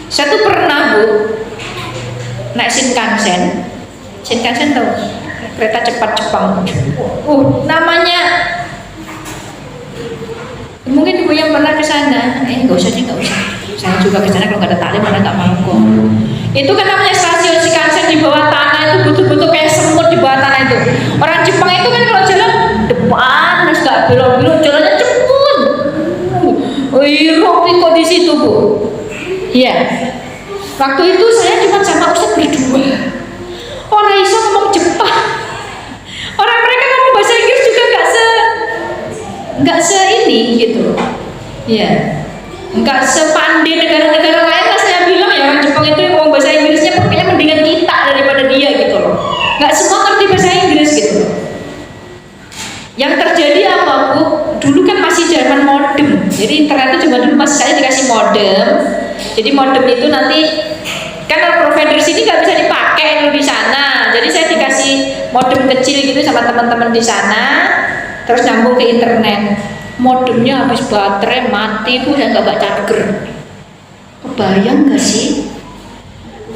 Saya tuh pernah Bu naik Shinkansen. Shinkansen tahu? Kereta cepat Jepang. Namanya mungkin ibu yang pernah ke sana. Nggak usah sih, nggak usah. Saya juga ke sana kalau nggak ada taklim, mana nggak mau kok. Itu kan namanya stasiun Shinkansen di bawah tanah itu betul-betul kayak semut di bawah tanah itu. Orang Jepang itu kan kalau jalan depan, terus nggak belok-belok, jalannya cepet. Ropi kok di situ Bu. Iya. Waktu itu saya cuma sama Ustaz berdua. Orang iso ngomong Jepang. Orang mereka ngomong bahasa Inggris juga nggak se ini gitu, ya, nggak sepandai negara-negara lain lah saya bilang ya. Orang Jepang itu ngomong bahasa Inggrisnya pokoknya mendingan kita daripada dia gitu loh. Nggak semua ngerti bahasa Inggris gitu. Yang terjadi apa Bu? Dulu kan masih zaman modem, jadi internet itu cuma dulu masih saya dikasih modem. Jadi modem itu nanti kan provider sini nggak bisa dipakai di sana, jadi saya dikasih modem kecil gitu sama teman-teman di sana, terus nyambung ke internet. Modemnya habis baterai mati Bu, saya nggak baca charger. Kebayang nggak sih?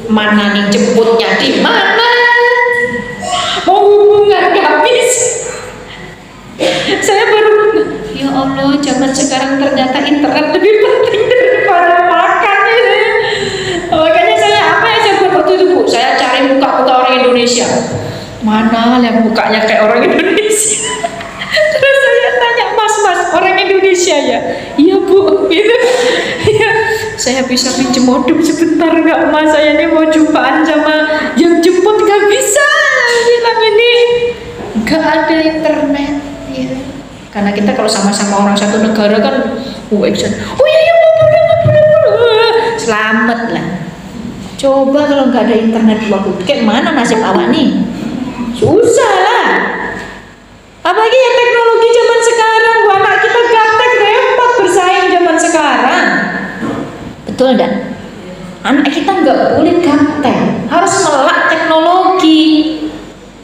Mana nih jemputnya di mana? Mau hubungan habis. Saya baru, ya Allah, zaman sekarang ternyata internet lebih penting daripada makan ini. Makanya saya apa yang saya buat waktu itu Bu? Saya cari muka-muka orang Indonesia. Mana yang mukanya kayak orang Indonesia? Terus saya tanya, Mas, orang Indonesia ya? Iya Bu, gitu. Ya. saya bisa pinjam modem sebentar nggak mas, saya ini mau jumpaan sama yang jemput, nggak bisa, bilang ini nggak ada internet ya. Karena kita kalau sama-sama orang satu negara kan oh iya boleh, selamat lah. Coba kalau nggak ada internet waktu kayak mana nasib awak nih, susah lah. Apalagi ya teknologi zaman sekarang, anak kita gaptek repot bersaing zaman sekarang. Betul enggak? Anak kita nggak boleh gaptek, harus melek teknologi.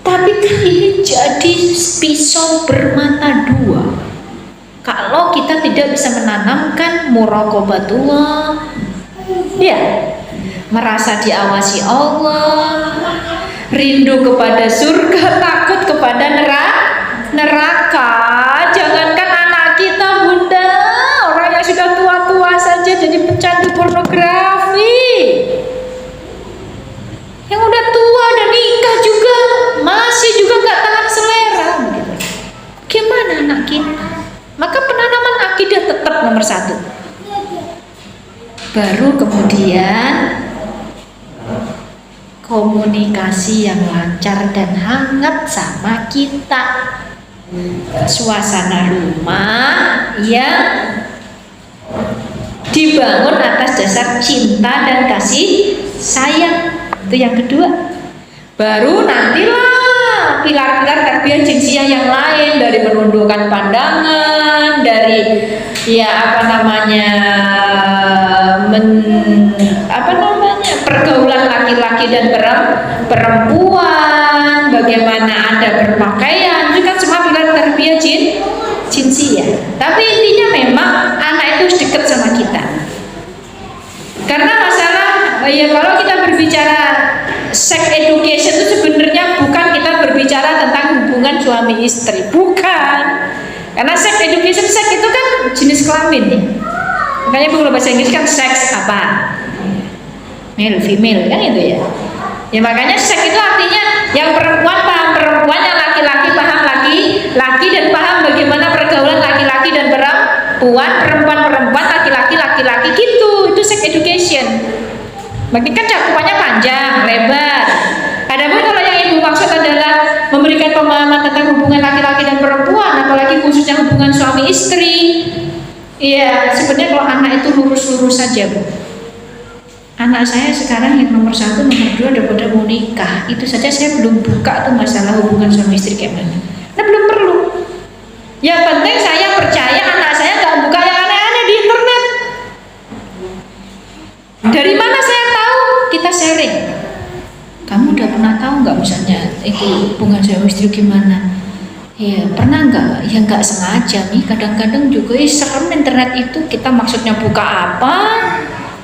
Tapi kan ini jadi pisau bermata dua. Kalau kita tidak bisa menanamkan muraqabatullah, ya, merasa diawasi Allah, rindu kepada surga, takut kepada neraka. Jangankan anak kita bunda, orang yang sudah tua-tua saja jadi pecandu pornografi, yang udah tua dan nikah juga masih juga nggak tahan selera gitu. Gimana anak kita? Maka penanaman akidah tetap nomor satu, baru kemudian komunikasi yang lancar dan hangat sama kita, suasana rumah yang dibangun atas dasar cinta dan kasih sayang. Itu yang kedua. Baru nantilah pilar-pilar tarbiyah jinsiyah yang lain, dari menundukkan pandangan, dari pergaulan laki-laki dan perempuan, bagaimana ada berpakaian, itu kan semua pilar tarbiyah jinsiyah. Tapi intinya memang anak itu harus dekat sama kita. Karena masalah kalau kita berbicara sex education itu sebenarnya bukan kita berbicara tentang hubungan suami istri, bukan. Karena sex education, seks itu kan jenis kelamin ya. Makanya kalau bahasa Inggris kan seks apa? Male, female kan itu ya. Ya makanya seks itu artinya yang perempuan paham perempuan, yang laki-laki paham laki-laki, dan paham bagaimana pergaulan laki-laki dan perempuan, laki-laki gitu. Itu sex education. Makin kan cakupannya panjang, lebar. Adapun kalau yang ibu maksud adalah memberikan pemahaman tentang hubungan laki-laki dan perempuan, apalagi khususnya hubungan suami istri. Iya, sebenarnya kalau anak itu lurus-lurus saja, Bu. Anak saya sekarang yang nomor 1, nomor 2 udah pada mau nikah. Itu saja saya belum buka tuh masalah hubungan suami istri kayak mana. Nah, belum perlu. Yang penting saya percaya anak saya nggak buka yang aneh-aneh di internet. Dari mana saya tahu? Kita sharing. Kamu udah pernah tahu nggak misalnya itu hubungan suami istri gimana? Ya pernah nggak? Ya nggak sengaja nih. Kadang-kadang juga serem internet itu. Kita maksudnya buka apa?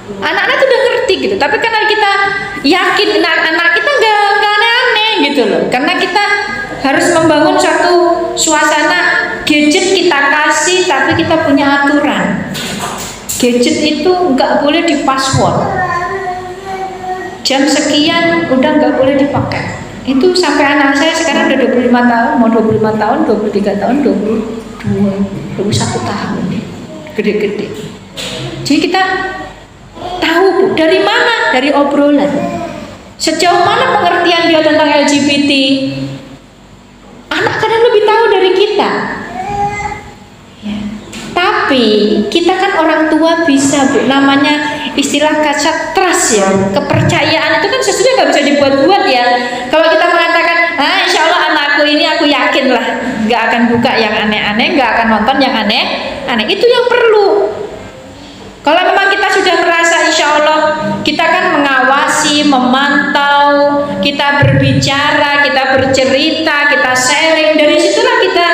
Anak-anak tuh udah ngerti gitu. Tapi karena kita yakin anak kita nggak aneh-aneh gitu loh. Karena kita harus membangun satu suasana. Gadget kita kasih, tapi kita punya aturan. Gadget itu nggak boleh di password. Jam sekian udah nggak boleh dipakai. Itu sampai anak saya sekarang udah 25 tahun, mau 25 tahun, 23 tahun, 22, 21 tahun. Gede-gede. Jadi kita tahu, Bu, dari mana? Dari obrolan. Sejauh mana pengertian dia tentang LGBT? Anak kadang lebih tahu dari kita. Tapi kita kan orang tua bisa, Bu, namanya istilah kasat trust ya, kepercayaan itu kan sesuatu nggak bisa dibuat-buat ya. Kalau kita mengatakan, insya Allah anakku ini aku yakin lah nggak akan buka yang aneh-aneh, nggak akan nonton yang aneh-aneh, itu yang perlu. Kalau memang kita sudah merasa insya Allah kita kan mengawasi, memantau, kita berbicara, kita bercerita, kita sharing, dari situlah kita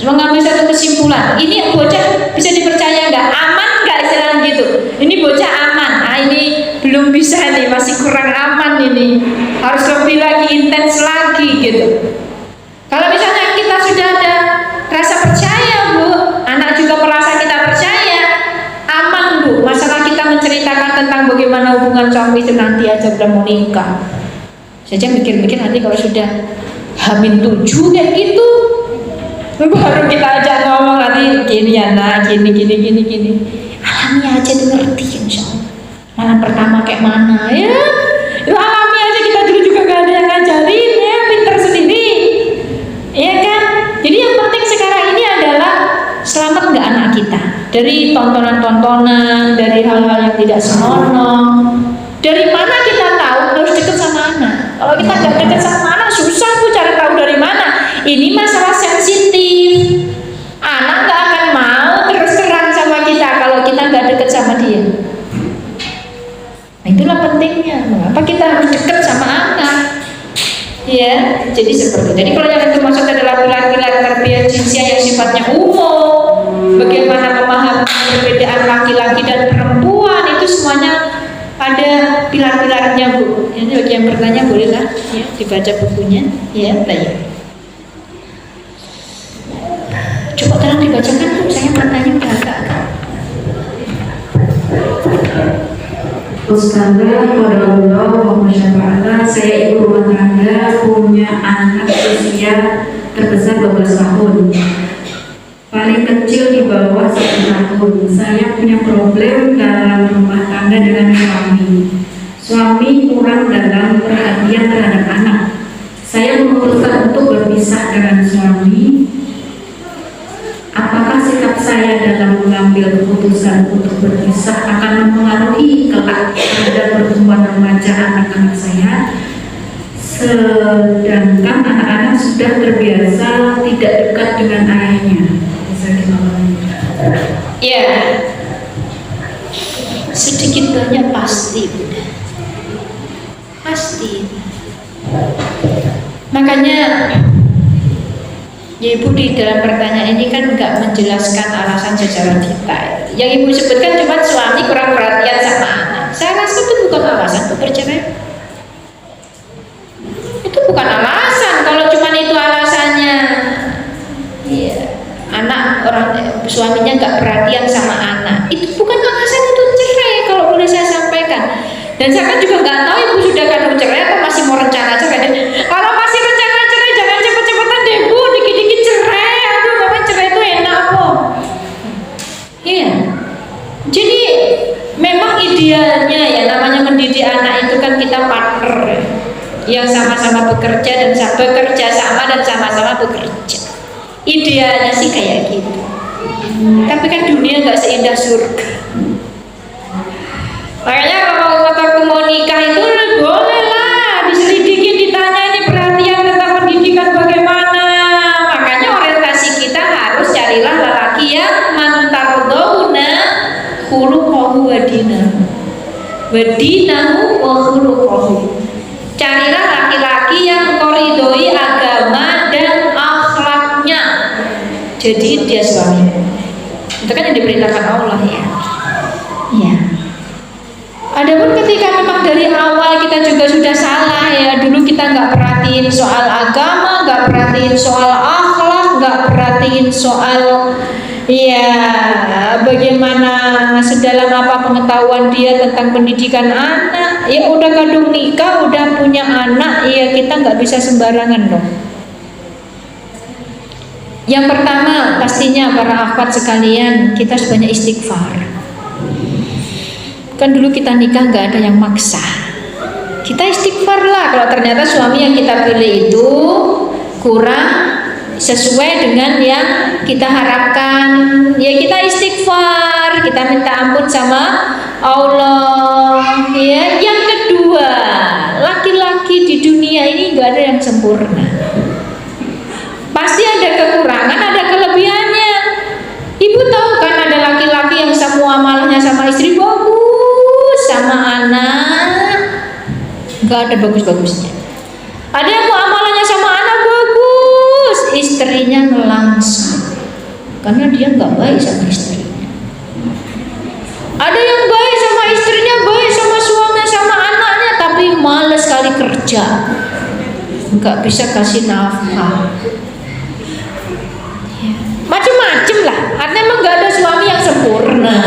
mengambil satu kesimpulan. Ini bocah bisa dipercaya nggak? Aman nggak istilahnya gitu? Ini bocah aman. Ini belum bisa nih, masih kurang aman ini. Harus lebih lagi intens lagi gitu. Kalau misalnya kita sudah ada rasa percaya, Bu, anak juga merasa kita percaya, aman, Bu. Masalah kita menceritakan tentang bagaimana hubungan suami itu nanti aja udah mau nikah. Saja mikir-mikir nanti kalau sudah H-7 kayak gitu. Baru kita ajak ngomong nanti gini ya nak, gini. Alami aja tuh ngerti insya Allah. Malam pertama kayak mana ya? Itu alami aja, kita dulu juga gak ada yang ngajarin ya, pinter sendiri. Ya kan? Jadi yang penting sekarang ini adalah selamat nggak anak kita dari tontonan-tontonan, dari hal-hal yang tidak senonoh. Dari mana kita tahu harus dekat sama anak? Kalau kita nggak dekat sama anak, susah tuh cari tahu dari mana. Ini masalah sensitif. Anak nggak akan mau terus terang sama kita kalau kita nggak dekat sama dia. Nah, itulah pentingnya. Mengapa kita harus dekat sama anak? Ya, jadi seperti itu. Jadi kalau yang termasuk adalah pilar-pilar tarbiyah jinsiah yang sifatnya umum, bagaimana memahami perbedaan laki-laki dan perempuan, itu semuanya ada pilar-pilarnya, Bu. Ini bagi yang bertanya bolehlah ya dibaca bukunya, ya, ya. Coba tolong dibacakan, Bu. Saya bertanya udah agak-agak. Ustazah, qadarullah wa masyaallah, saya ibu rumah tangga punya anak usia terbesar 12 tahun, paling kecil di bawah 1 tahun. Saya punya problem dalam rumah tangga dengan suami kurang dalam perhatian terhadap anak. Saya memutuskan untuk berpisah dengan suami. Apakah sikap saya dalam mengambil keputusan untuk berpisah akan mempengaruhi kelak terhadap pertumbuhan remaja anak-anak saya? Sedangkan anak-anak sudah terbiasa tidak dekat dengan ayahnya. Ya, sedikit banyak pasti, pasti. Makanya ya Ibu di dalam pertanyaan ini kan nggak menjelaskan alasan secara detail. Yang Ibu sebutkan cuma suami kurang perhatian sama anak. Saya rasa itu bukan alasan untuk bercerai. Itu bukan alasan. Kalau cuma itu alasannya, ya, anak suaminya nggak perhatian sama anak, itu bukan alasan untuk cerai. Kalau boleh saya sampaikan. Dan saya kan juga nggak tahu Ibu sudah kandung cerai atau masih mau rencana cerai. Kalau masih rencana cerai jangan cepet-cepetan deh Bu, dikit-dikit cerai. Aduh, memang cerai itu enak kok. Iya. Jadi memang idealnya ya namanya mendidik anak itu kan kita partner yang sama-sama bekerja dan bekerja sama dan sama-sama bekerja. Idealnya sih kayak gitu. Tapi kan dunia nggak seindah surga. Makanya kalau waktu mau nikah itu boleh lah diselidiki, ditanya ini perhatian tentang pendidikan bagaimana. Makanya orientasi kita harus carilah lelaki yang mantardawna khuluquhu wa dinahu wa khuluquhu. Carilah laki-laki yang koridoi agama dan akhlaknya. Jadi dia suami. Itu kan yang diperintahkan Allah ya. Iya. Adapun ketika memang dari awal kita juga sudah salah ya, dulu kita nggak perhatiin soal agama, nggak perhatiin soal akhlak, nggak perhatiin soal ya bagaimana sedalam apa pengetahuan dia tentang pendidikan anak. Ya udah kandung nikah, udah punya anak, ya kita nggak bisa sembarangan dong. Yang pertama pastinya para akhwat sekalian, kita harus banyak istighfar. Kan dulu kita nikah nggak ada yang maksa. Kita istighfar lah kalau ternyata suami yang kita pilih itu kurang sesuai dengan yang kita harapkan. Ya kita istighfar, kita minta ampun sama Allah. Ya, yang kedua, laki-laki di dunia ini nggak ada yang sempurna. Pasti ada kekurangan, ada kelebihannya. Ibu tahu kan ada laki-laki yang semua amalnya sama istri bagus, sama anak nggak ada bagus-bagusnya. Ada yang amalannya sama anak bagus, istrinya langsung karena dia nggak baik sama istrinya. Ada yang baik sama istrinya, baik sama suaminya, sama anaknya, tapi malas sekali kerja, nggak bisa kasih nafkah. Macem-macem lah, artinya emang gak ada suami yang sempurna.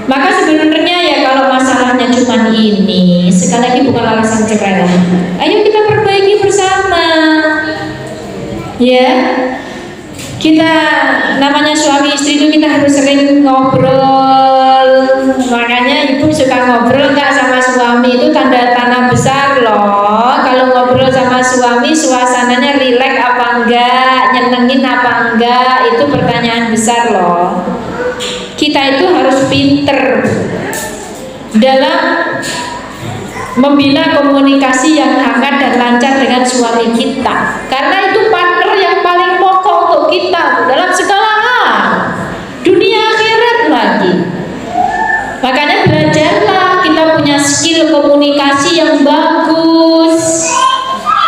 Maka sebenarnya ya kalau masalahnya cuma ini, sekali lagi bukan alasan cerai. Ayo kita perbaiki bersama. Ya, namanya suami istri itu kita harus sering ngobrol. Makanya ibu suka ngobrol nggak sama suami, itu tanda-tanda besar loh. Kalau ngobrol sama suami suasananya rileks apa enggak, nyenengin apa enggak, itu pertanyaan besar loh. Kita itu harus pinter dalam membina komunikasi yang hangat dan lancar dengan suami kita, karena itu partner yang paling pokok untuk kita dalam segala hal, dunia akhirat lagi. Makanya belajarlah, kita punya skill komunikasi yang bagus,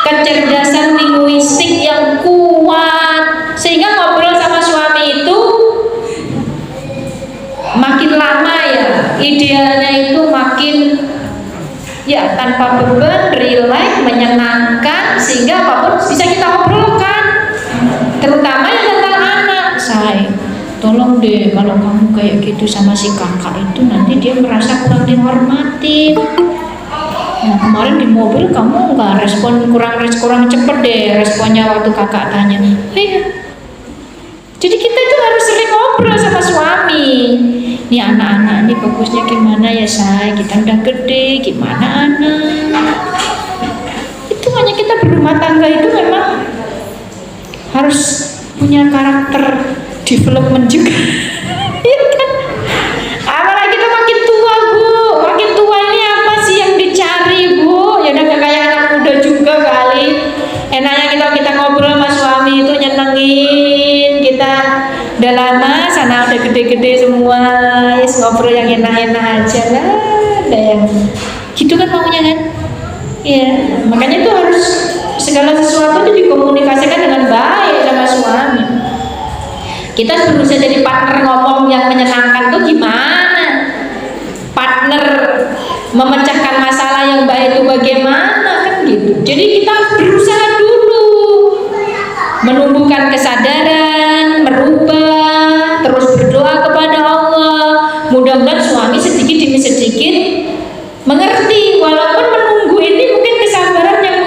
kecerdasan linguistik yang kuat, sehingga ngobrol sama suami itu makin lama ya, idealnya itu makin ya tanpa beban, rileks, menyenangkan, sehingga apapun bisa kita obrolkan, terutama yang tentang anak. Say, tolong deh kalau kamu kayak gitu sama si kakak itu nanti dia merasa kurang dihormatin. Nah, kemarin di mobil kamu nggak respon, kurang cepet deh responnya waktu kakak tanya. Jadi kita itu harus sering ngobrol sama suami. Nih anak-anak ini bagusnya gimana ya say, kita udah gede, gimana anak. Itu hanya kita berumah tangga itu memang harus punya karakter development juga. Iya kan? Apalagi kita makin tua bu, makin tua ini apa sih yang dicari bu? Ya udah gak kayak anak muda juga kali. Enaknya kita ngobrol sama suami itu nyenengin kita. Udah lama sana udah gede-gede semua, yes, ngobrol yang enak-enak aja lah, ada yang gitu kan maunya kan. Iya, makanya itu harus segala sesuatu itu dikomunikasikan dengan baik sama suami. Kita berusaha jadi partner ngomong yang menyenangkan tuh gimana, partner memecahkan masalah yang baik itu bagaimana kan gitu. Jadi kita berusaha dulu menumbuhkan kesadaran, merubah, terus berdoa kepada Allah. Mudah-mudahan suami sedikit demi sedikit mengerti, walaupun menunggu ini mungkin kesabaran yang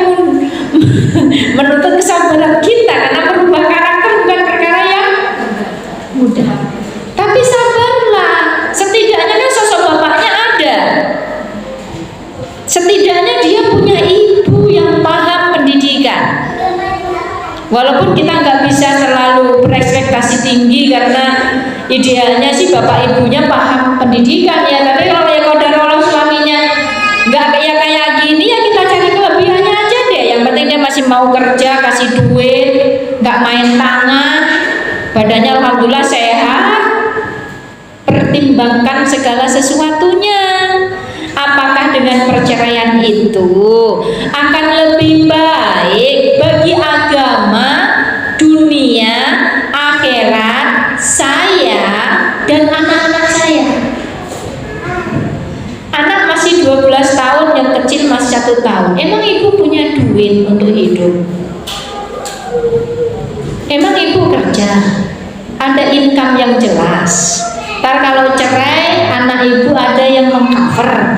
menuntut kesabaran kita, karena merubah karakter bukan perkara yang mudah. Tapi sabarlah, setidaknya kan sosok bapaknya ada, setidaknya dia punya ibu yang paham pendidikan. Walaupun kita nggak bisa terlalu berekspektasi tinggi, karena idealnya sih bapak ibunya paham pendidikan ya. Tapi kalau ya qadarullah suaminya nggak kayak gini ya, kita cari kelebihannya aja deh. Yang penting dia masih mau kerja, kasih duit, nggak main tangan, badannya alhamdulillah sehat. Pertimbangkan segala sesuatunya. Apakah dengan perceraian itu akan lebih baik bagi agama, dunia, akhirat saya dan anak-anak saya? Anak masih 12 tahun, yang kecil masih 1 tahun. Emang ibu punya duit untuk hidup? Emang ibu kerja? Ada income yang jelas? Ntar kalau cerai, anak ibu ada yang mengcover.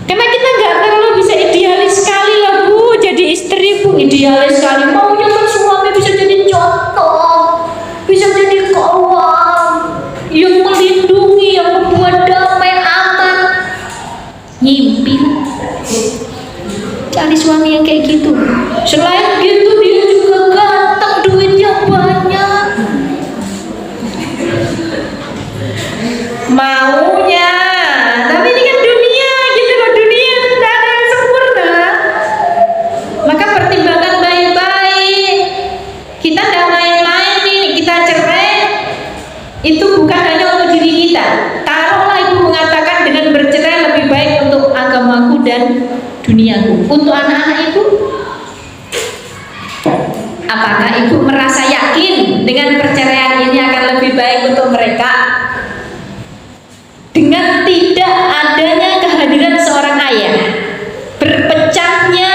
Karena kita nggak terlalu bisa idealis sekali lah bu, jadi istri bu idealis sekali. Maunya kan suami bisa jadi contoh, bisa jadi kawan, yang melindungi, yang membuat damai aman. Ngimpi. Cari suami yang kayak gitu. Selain gitu dia juga ganteng, duitnya banyak. Maunya, tapi ini kan dunia gitu loh, dunia tidak ada yang sempurna. Maka pertimbangkan baik-baik. Kita tidak main-main nih, kita cerai itu bukan hanya untuk diri kita. Taruhlah ibu mengatakan dengan bercerai lebih baik untuk agamaku dan duniaku. Untuk anak-anak ibu, apakah ibu merasa yakin dengan perceraian ini akan lebih baik untuk mereka? Dengan tidak adanya kehadiran seorang ayah, berpecahnya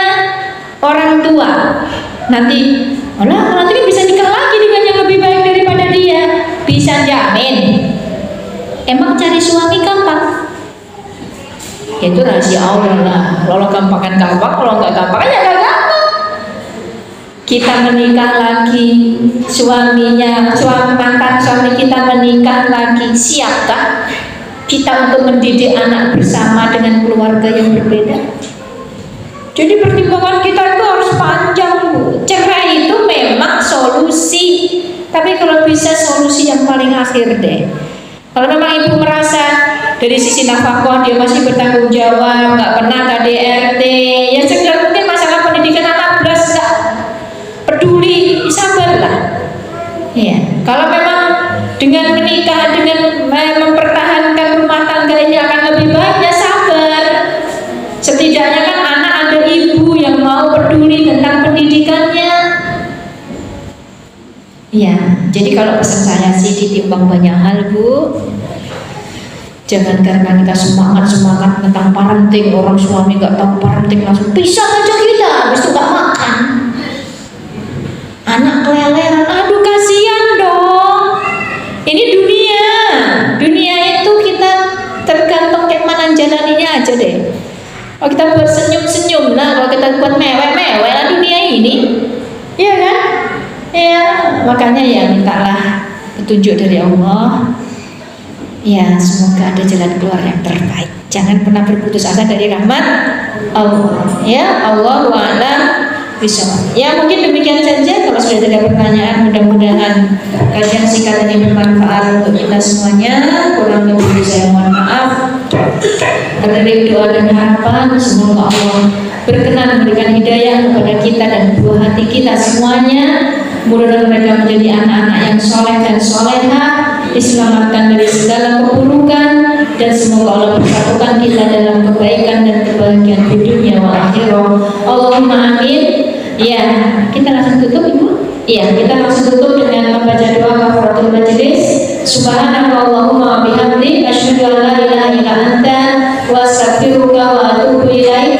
orang tua, nanti kan bisa nikah lagi dengan yang lebih baik daripada dia, bisa jamin. Emang cari suami gampang? Ya itu rahasia Allah lah. Kalau gampang kan gampang, kalau nggak gampang ya nggak gampang. kita menikah lagi, mantan suami kita menikah lagi, siapkah kita untuk mendidik anak bersama dengan keluarga yang berbeda? Jadi pertimbangan kita itu harus panjang, Bu. Cerai itu memang solusi, tapi kalau bisa solusi yang paling akhir deh. Kalau memang ibu merasa dari sisi nafkah dia masih bertanggung jawab, nggak pernah KDRT, ya segera mungkin masalah pendidikan anak belas nggak peduli, sabarlah. Ya, kalau memang dengan menikah, dengan mempertahankan rumah tangga ini akan lebih baik, ya sabar. Setidaknya kan anak ada ibu yang mau peduli tentang pendidikannya. Ya, jadi kalau pesan saya sih ditimbang banyak hal, Bu. Jangan karena kita semangat tentang parenting, orang suami nggak tahu parenting langsung pisah aja kita, habis itu nggak makan. Anak keleleran, aduh kasihan dong. Ini dunia itu kita tergantung kayak mana jalaninya aja deh. Kalau kita buat senyum-senyum, nah kalau kita buat mewek-mewek lah dunia ini, iya kan? Ya, makanya ya mintalah petunjuk dari Allah. Ya, semoga ada jalan keluar yang terbaik. Jangan pernah berputus asa dari rahmat Allah. Ya, Allah wa'alam bishawab. Ya, mungkin demikian saja. Kalau sudah ada pertanyaan, mudah-mudahan kajian singkat ini bermanfaat untuk kita semuanya. Kurang lebih saya mohon maaf. Terlebih doa dan harapan, semoga Allah berkenan memberikan hidayah kepada kita dan buah hati kita semuanya. Mudah-mudahan mereka menjadi anak-anak yang soleh dan solehah, diselamatkan dari segala keburukan, dan semoga Allah bersatukan kita dalam kebaikan dan kebahagiaan di dunia wal akhirah. Allahumma amin. Ya, kita langsung tutup, Ibu. Iya, kita langsung tutup dengan membaca doa kafaratul majelis. Subhanallahumma wa bihamdik, asyhadu an la ilaha illa anta, wa astaghfiruka wa atubu ilaik.